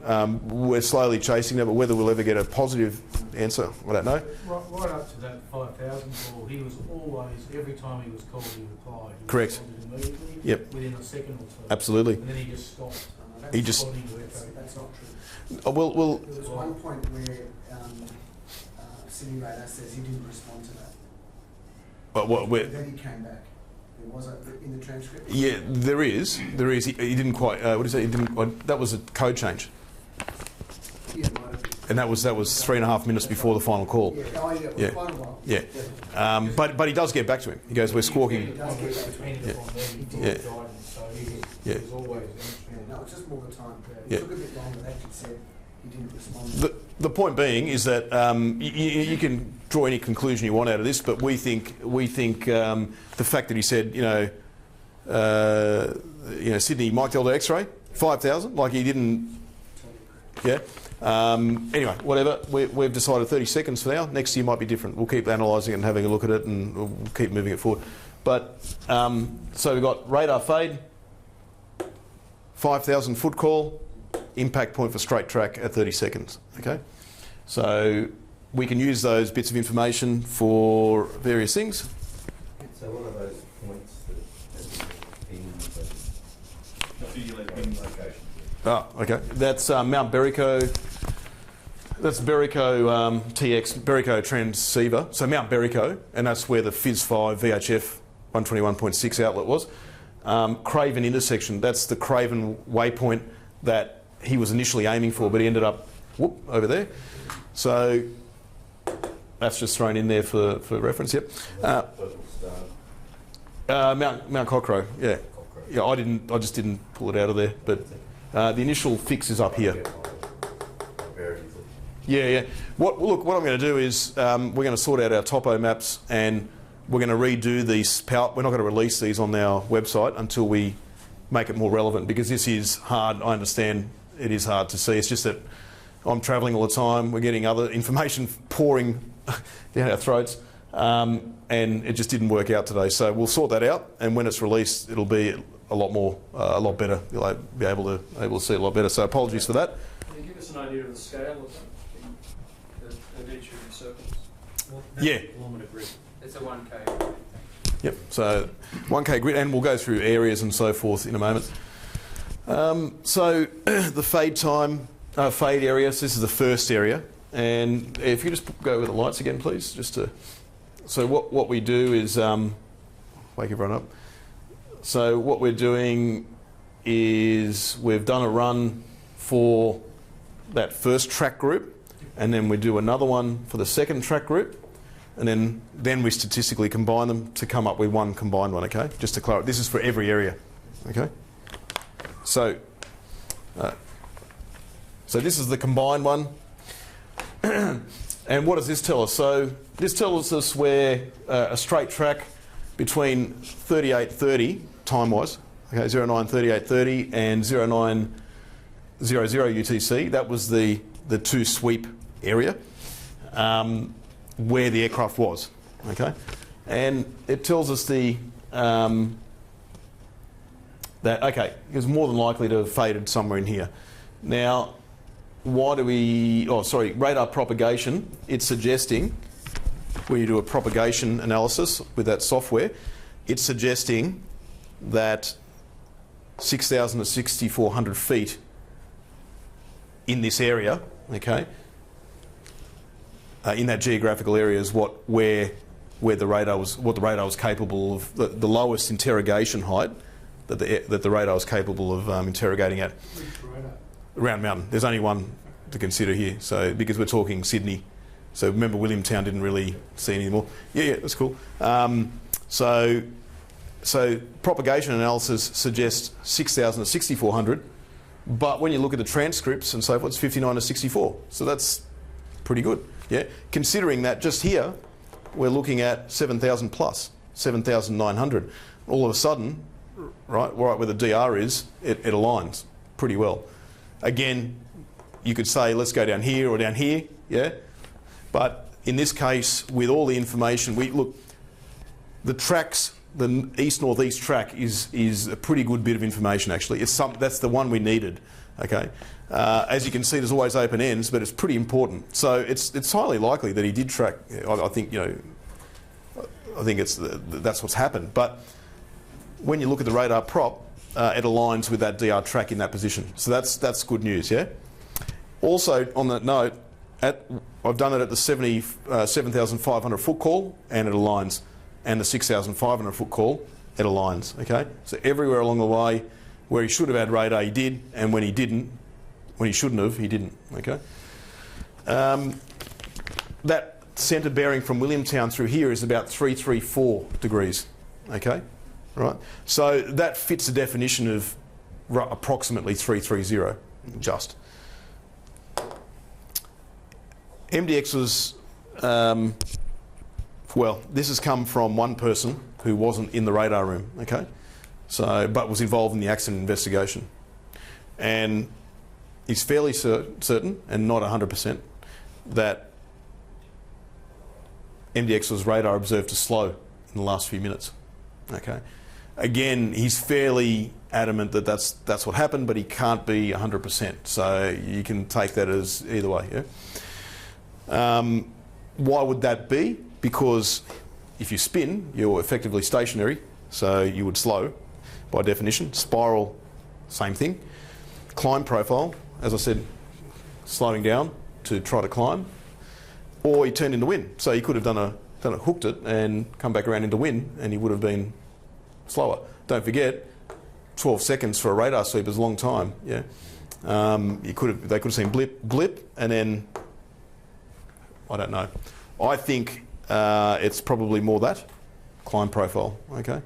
We're slowly chasing that, but whether we'll ever get a positive answer, I don't know. Right up to that 5,000 call, he was always, every time he was called, he replied. He Correct. responded immediately, Yep. within a second or two. Absolutely. And then he just stopped. He just... That's not true. Well, There was one point where Sydney Radar says he didn't respond to that. but Then he came back. There was in the transcript. yeah, there is. He didn't quite. What is it? He didn't. That was a code change, Yeah, might have been. and that was 3.5 minutes before the final call. Yeah, oh, yeah, it was Yeah. quite a while. Yeah, but he does get back to him. He goes, "We're squawking." He does get back to him. Yeah. Yeah. Yeah. He was always Yeah, no, it's just more the time. It Yeah. took a bit longer. They actually said he didn't respond. The point being is that you can draw any conclusion you want out of this, but we think the fact that he said, Sydney Mike Delta X-ray 5,000, like he didn't. Yeah. Anyway, whatever. We've decided 30 seconds for now. Next year might be different. We'll keep analysing it and having a look at it, and we'll keep moving it forward. But so we've got radar fade, 5,000 foot call, impact point for straight track at 30 seconds. Okay, so we can use those bits of information for various things. So what are those points that in location? Ah, okay. That's Mount Berrico. That's Berrico TX, Berrico transceiver. So Mount Berrico, and that's where the FIS5 VHF 121.6 outlet was. Craven intersection, that's the Craven waypoint that he was initially aiming for, but he ended up over there. So that's just thrown in there for reference. Yep. Mount Cockrow. Yeah. Yeah. I just didn't pull it out of there, but the initial fix is up here. Yeah. What I'm going to do is we're going to sort out our topo maps, and we're going to redo these power. We're not going to release these on our website until we make it more relevant, because this is hard. I understand it is hard to see. It's just that I'm travelling all the time. We're getting other information pouring down our throats, and it just didn't work out today. So we'll sort that out, and when it's released, it'll be a lot better. You'll be able to see a lot better. So apologies for that. Can you give us an idea of the scale of that, of each of the circles? Yeah. Kilometre grid. It's a 1K. Yep. So 1K grid, and we'll go through areas and so forth in a moment. So the fade time, fade area. So this is the first area, and if you just go with the lights again, please, just to. So what we do is wake everyone up. So what we're doing is we've done a run for that first track group, and then we do another one for the second track group, and then we statistically combine them to come up with one combined one, okay? Just to clarify, this is for every area, okay? So this is the combined one. And what does this tell us? So this tells us where a straight track between 3830 time-wise, okay, 093830 and 0900 UTC, that was the two sweep area where the aircraft was, okay? And it tells us that, okay, it was more than likely to have faded somewhere in here. Now, why do we, radar propagation, it's suggesting, when you do a propagation analysis with that software, it's suggesting that 6,000 to 6,400 feet in this area, okay, in that geographical area is what the radar was capable of, the lowest interrogation height that the radar was capable of interrogating at. Round Mountain. There's only one to consider here, so because we're talking Sydney. So remember, Williamtown didn't really see any more. Yeah, that's cool. So propagation analysis suggests 6,000 to 6,400, but when you look at the transcripts and so forth, it's 59 to 64. So that's pretty good. Yeah, considering that just here we're looking at 7,000 plus 7,900. All of a sudden, right where the DR is, it aligns pretty well. Again, you could say let's go down here or down here, yeah. But in this case, with all the information, the tracks, the east-northeast track is a pretty good bit of information actually. That's the one we needed, okay. As you can see, there's always open ends, but it's pretty important. So it's highly likely that he did track. I think that's what's happened. But when you look at the radar prop, it aligns with that DR track in that position. So that's good news, yeah. Also, on that note, I've done it at the 7,500 foot call, and it aligns, and the 6,500 foot call, it aligns. Okay, so everywhere along the way, where he should have had radar, he did, and when he shouldn't have, he didn't. Okay, that centre bearing from Williamtown through here is about 334 degrees. Okay, right. So that fits the definition of approximately 330, just. MDX was, this has come from one person who wasn't in the radar room, okay? So, but was involved in the accident investigation. And he's fairly certain, and not 100%, that MDX's radar observed to slow in the last few minutes, okay? Again, he's fairly adamant that that's what happened, but he can't be 100%. So you can take that as either way, yeah? Why would that be? Because if you spin, you're effectively stationary, so you would slow by definition. Spiral, same thing. Climb profile, as I said, slowing down to try to climb, or he turned into wind. So he could have hooked it and come back around into wind, and he would have been slower. Don't forget, 12 seconds for a radar sweep is a long time. Yeah, they could have seen blip, and then. I don't know. I think it's probably more that climb profile. Okay.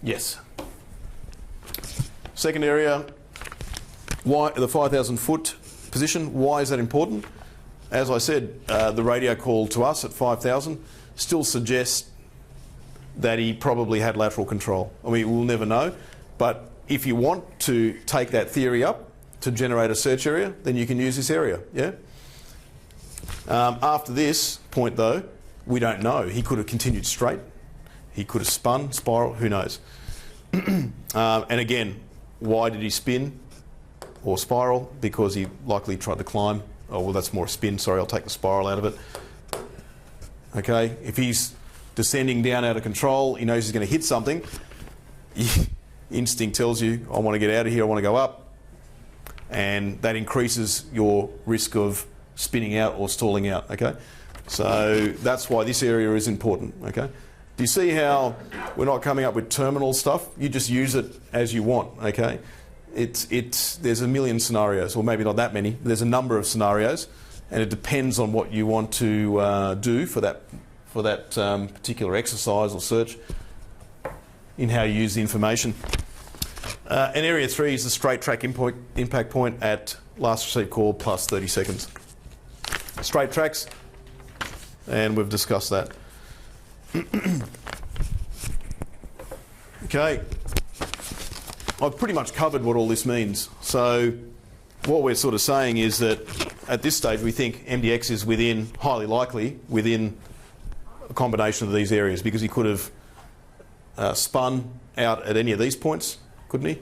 Yes. Second area. Why the 5,000 foot position? Why is that important? as I said, the radio call to us at 5,000 still suggests that he probably had lateral control. I mean, we'll never know, but if you want to take that theory up to generate a search area, then you can use this area, yeah? After this point, though, we don't know. He could have continued straight. He could have spun, spiral, who knows? And again, why did he spin or spiral? Because he likely tried to climb. Oh, well, that's more a spin. Sorry, I'll take the spiral out of it. Okay, if he's descending down out of control, he knows he's going to hit something. Instinct tells you, I want to get out of here, I want to go up. And that increases your risk of spinning out or stalling out, okay? So that's why this area is important, okay? Do you see how we're not coming up with terminal stuff? You just use it as you want, okay? There's a million scenarios, or maybe not that many, but there's a number of scenarios, and it depends on what you want to do for that particular exercise or search in how you use the information. And area 3 is the straight track impact point at last received call plus 30 seconds. Straight tracks, and we've discussed that. Okay, I've pretty much covered what all this means. So what we're sort of saying is that at this stage we think MDX is highly likely within a combination of these areas, because he could have spun out at any of these points, couldn't he?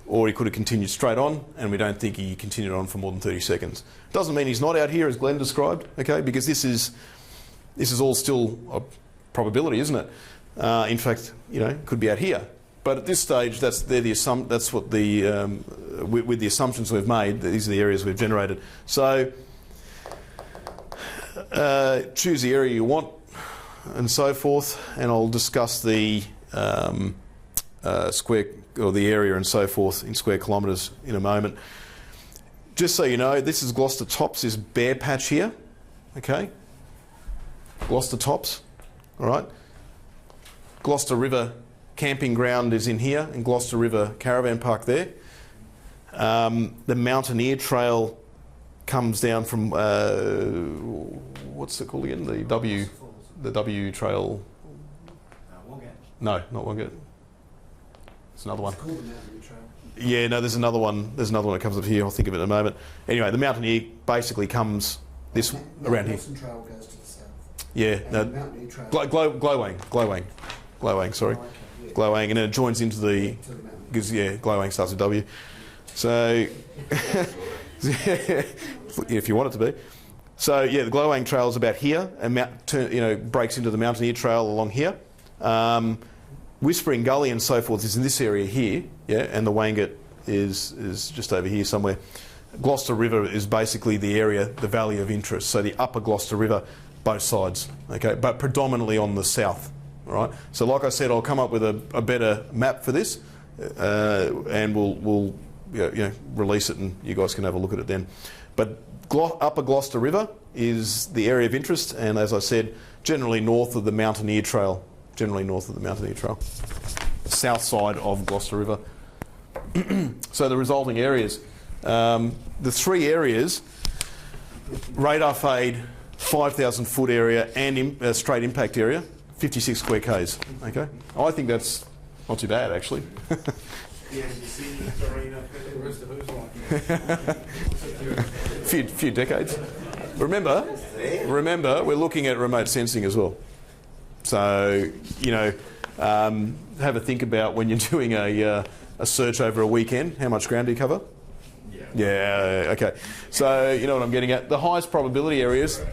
Or he could have continued straight on, and we don't think he continued on for more than 30 seconds. Doesn't mean he's not out here, as Glenn described, okay? Because this is all still a probability, isn't it? In fact, you know, it could be out here. But at this stage, with the assumptions we've made, these are the areas we've generated. So choose the area you want, and so forth, and I'll discuss the square, or the area and so forth in square kilometres in a moment. Just so you know, this is Gloucester Tops, this bare patch here, okay? Gloucester Tops, all right? Gloucester River camping ground is in here, and Gloucester River caravan park there. The Mountaineer Trail comes down from, what's it called again? The W Trail. Wongat. No, not Wongat. It's another one. It's called the Mountaineer Trail. Yeah, no, there's another one. There's another one that comes up here. I'll think of it in a moment. Anyway, the Mountaineer basically comes around here. The Trail goes to the south. Yeah, And no, the Mountaineer Trail Glowang, sorry. Oh, okay, yeah. Glowang, and then it joins into the, to the Mountaineer. because yeah, Glowang starts with W. So, if you want it to be. So yeah, the Glowang Trail is about here, and breaks into the Mountaineer Trail along here. Whispering Gully and so forth is in this area here, yeah, and the Wangat is just over here somewhere. Gloucester River is basically the area, the valley of interest. So the upper Gloucester River, both sides, okay, but predominantly on the south. All right. So like I said, I'll come up with a better map for this, and we'll release it, and you guys can have a look at it then. But upper Gloucester River is the area of interest, and as I said, generally north of the Mountaineer Trail. South side of Gloucester River. So the resulting areas, the 3 areas, radar fade, 5,000 foot area, and straight impact area, 56 square Ks. Okay, I think that's not too bad actually. few decades. Remember, we're looking at remote sensing as well. So, have a think about when you're doing a search over a weekend, how much ground do you cover? Yeah, okay. So, you know what I'm getting at. The highest probability areas,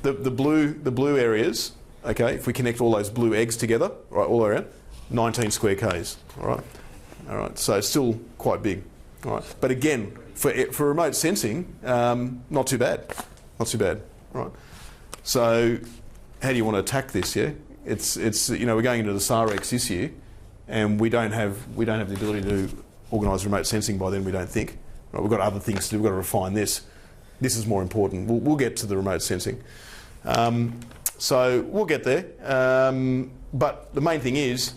the blue areas, okay, if we connect all those blue eggs together, right, all around, 19 square Ks, all right, so it's still quite big, all right. But again, for remote sensing, not too bad, all right. So, how do you want to attack this? Yeah, it's we're going into the SAREX this year, and we don't have the ability to organise remote sensing by then. We don't think. Right, we've got other things to do. We've got to refine this. This is more important. We'll get to the remote sensing. So we'll get there. But the main thing is,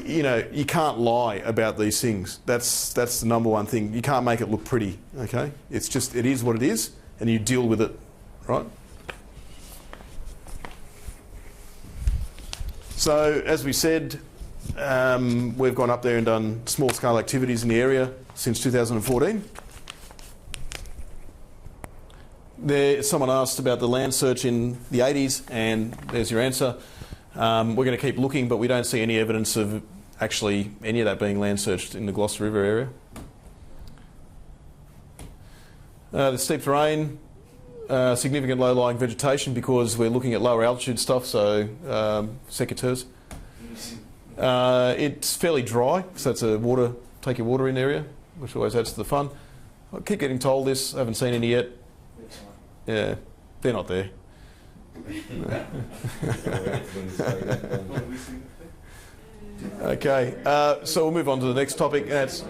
you can't lie about these things. That's the number one thing. You can't make it look pretty. Okay, it is what it is, and you deal with it right? So, as we said, we've gone up there and done small-scale activities in the area since 2014. Someone asked about the land search in the 80s, and there's your answer. We're going to keep looking, but we don't see any evidence of actually any of that being land searched in the Gloucester River area. The steep terrain, significant low-lying vegetation because we're looking at lower altitude stuff, so secateurs. It's fairly dry, so it's a take your water in area, which always adds to the fun. I keep getting told this, I haven't seen any yet. Yeah, they're not there. Okay, so we'll move on to the next topic. That's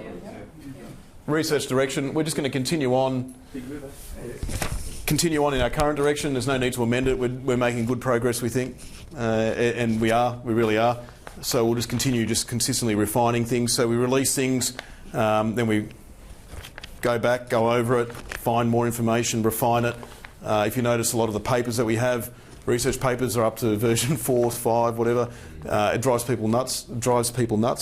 research direction. We're just going to continue on in our current direction. There's no need to amend it. We're making good progress, we think, and we really are. So we'll just continue consistently refining things. So we release things, then we go back, go over it, find more information, refine it. If you notice, a lot of the papers that we have, research papers, are up to version 4, 5, whatever. It drives people nuts,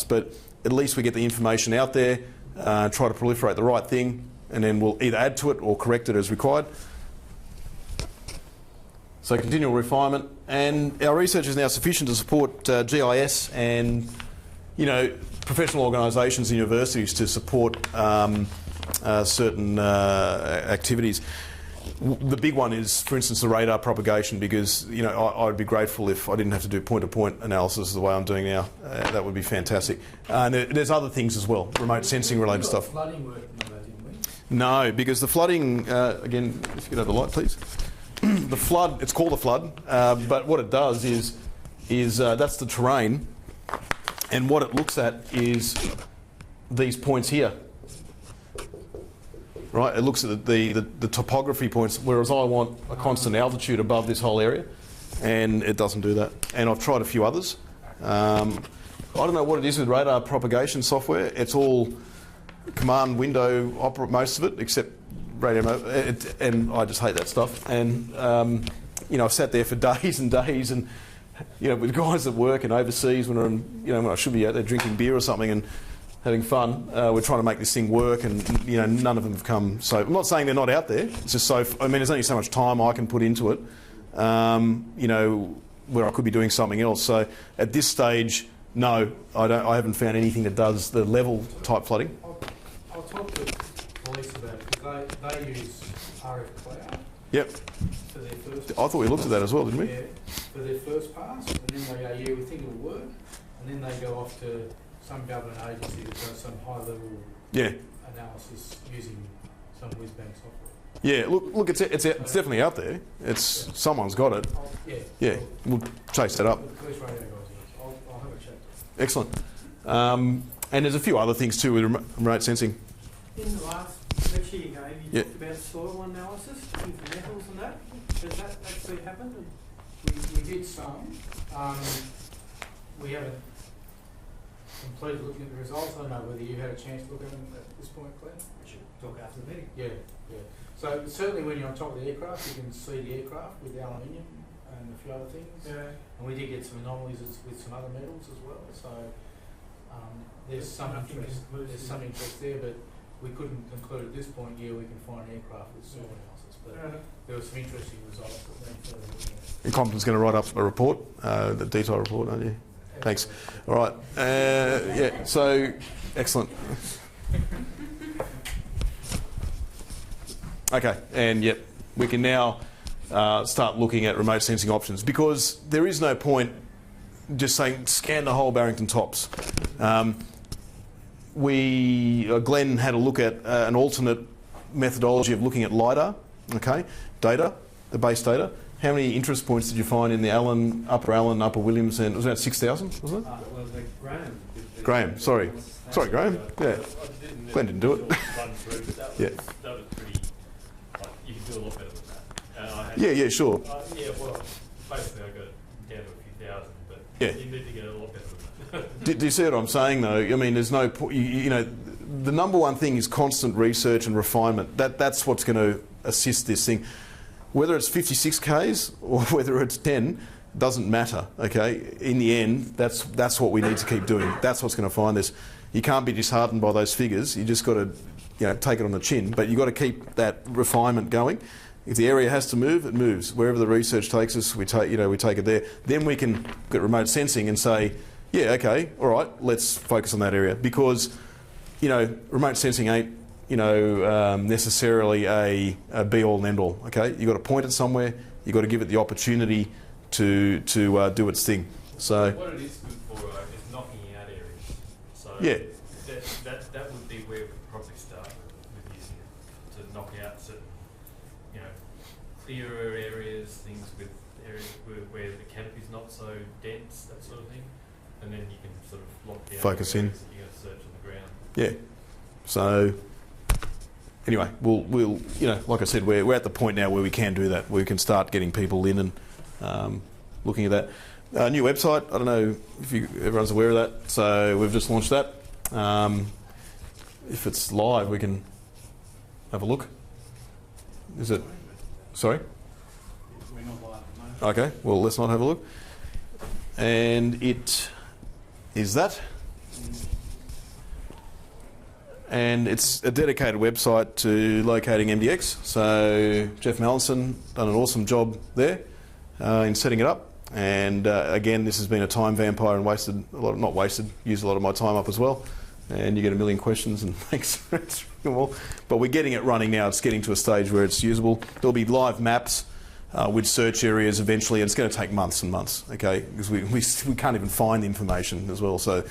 but at least we get the information out there, try to proliferate the right thing, and then we'll either add to it or correct it as required. So continual refinement, and our research is now sufficient to support GIS and, professional organisations and universities to support certain activities. The big one is, for instance, the radar propagation, because I'd be grateful if I didn't have to do point-to-point analysis the way I'm doing now. That would be fantastic. And there's other things as well, remote sensing related stuff. Flooding work on that, didn't we? No, because the flooding, again, if you could have the light, please. The flood, it's called a flood, but what it does is that's the terrain, and what it looks at is these points here. Right, it looks at the topography points, whereas I want a constant altitude above this whole area, and it doesn't do that. And I've tried a few others. I don't know what it is with radar propagation software. It's all command window operate, most of it, except radio mode, and I just hate that stuff. And I've sat there for days and days, and with guys at work and overseas when when I should be out there drinking beer or something and having fun, we're trying to make this thing work, and none of them have come. So I'm not saying they're not out there. It's just there's only so much time I can put into it, where I could be doing something else. So at this stage, no, I haven't found anything that does the level type flooding. I'll talk to police about it, because they use RF Cloud. Yep. For their first. I thought we looked at that as well, didn't we? Yeah, for their first pass, and then they go, yeah, we think it'll work, and then they go off to some government agency that does some high-level analysis using some whiz-bang software. Yeah, look, it's definitely out there. Someone's got it. Yeah, we'll chase that up. The police radio guys, I'll have a chat. Excellent. And there's a few other things too with remote sensing. In the last lecture you gave, you talked about soil analysis, looking for metals and that. Does that actually happen? We did some. We haven't completed looking at the results. I don't know whether you had a chance to look at them at this point, Glenn. We should talk after the meeting. Yeah. So certainly when you're on top of the aircraft, you can see the aircraft with the aluminium and a few other things. Yeah. And we did get some anomalies with some other metals as well. So there's some interest there, but we couldn't conclude at this point. Yeah, we can find an aircraft with soil analysis, but there were some interesting results that went further looking at. And Compton's going to write up a report, the detailed report, aren't you? Thanks. All right. So excellent. Okay, and we can now start looking at remote sensing options, because there is no point just saying scan the whole Barrington Tops. Glenn had a look at an alternate methodology of looking at LiDAR, data, the base data. How many interest points did you find in the Upper Williams, and it was about 6,000, wasn't it? Well, Graham, sorry. Sorry, Graham. Yeah. Glenn didn't do it. Yeah. That was pretty, you can do a lot better than that. Yeah, sure. Well, basically I got it down to a few thousand, but you need to get a lot better than that. Do you see what I'm saying, though? I mean, there's no point, the number one thing is constant research and refinement. That's what's going to assist this thing. Whether it's 56 Ks or whether it's 10 doesn't matter, okay? In the end, that's what we need to keep doing. That's what's going to find this. You can't be disheartened by those figures. You just got to, you know, take it on the chin. But you've got to keep that refinement going. If the area has to move, it moves. Wherever the research takes us, we take it there. Then we can get remote sensing and say, yeah, okay, all right, let's focus on that area. Because, you know, remote sensing ain't, you know, necessarily a be-all and end-all, okay? You've got to point it somewhere. You've got to give it the opportunity to do its thing. So what it is good for is knocking out areas. So yeah, that would be where we probably start with using it to knock out certain, you know, clearer areas, things with areas where the canopy's not so dense, that sort of thing, and then you can sort of lock down focus in. You're going to search on the ground. Yeah. So anyway, we'll you know, like I said, we're at the point now where we can do that. We can start getting people in and looking at that. New website. I don't know if everyone's aware of that. So we've just launched that. If it's live, we can have a look. Is it? Sorry? We're not live at the moment. Okay, well, let's not have a look. And it is that. And it's a dedicated website to locating MDX. So Jeff Mallinson done an awesome job there in setting it up. And again, this has been a time vampire and used a lot of my time up as well. And you get a million questions and thanks for answering them all. But we're getting it running now. It's getting to a stage where it's usable. There'll be live maps with search areas eventually, and it's going to take months and months, okay? Because we can't even find the information as well. So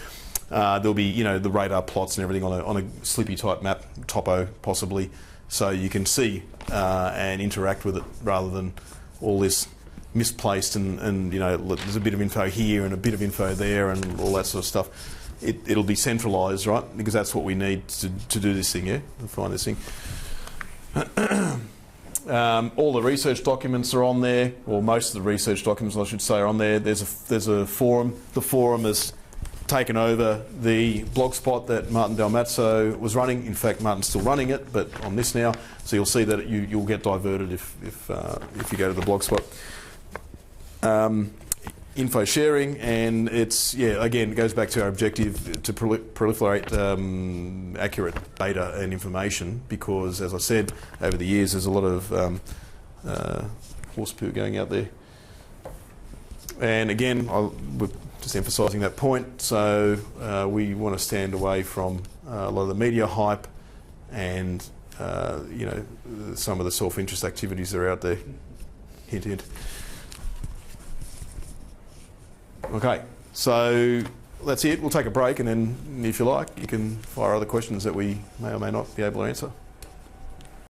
there'll be, you know, the radar plots and everything on a Slippy type map, topo possibly, so you can see and interact with it rather than all this misplaced and you know, there's a bit of info here and a bit of info there and all that sort of stuff. It'll be centralised, right? Because that's what we need to do this thing, yeah? To find this thing. All the research documents are on there, or most of the research documents, I should say, are on there. There's a forum. The forum has taken over the blogspot that Martin Dalmazzo was running. In fact, Martin's still running it, but on this now. So you'll see that you'll get diverted if you go to the blogspot. Info sharing, and it's, yeah, again, it goes back to our objective to proliferate accurate data and information, because, as I said, over the years there's a lot of horse poo going out there. And again, we're just emphasising that point, so we want to stand away from a lot of the media hype and you know, some of the self-interest activities that are out there. Hint, hint. Okay, so that's it. We'll take a break, and then, if you like, you can fire other questions that we may or may not be able to answer.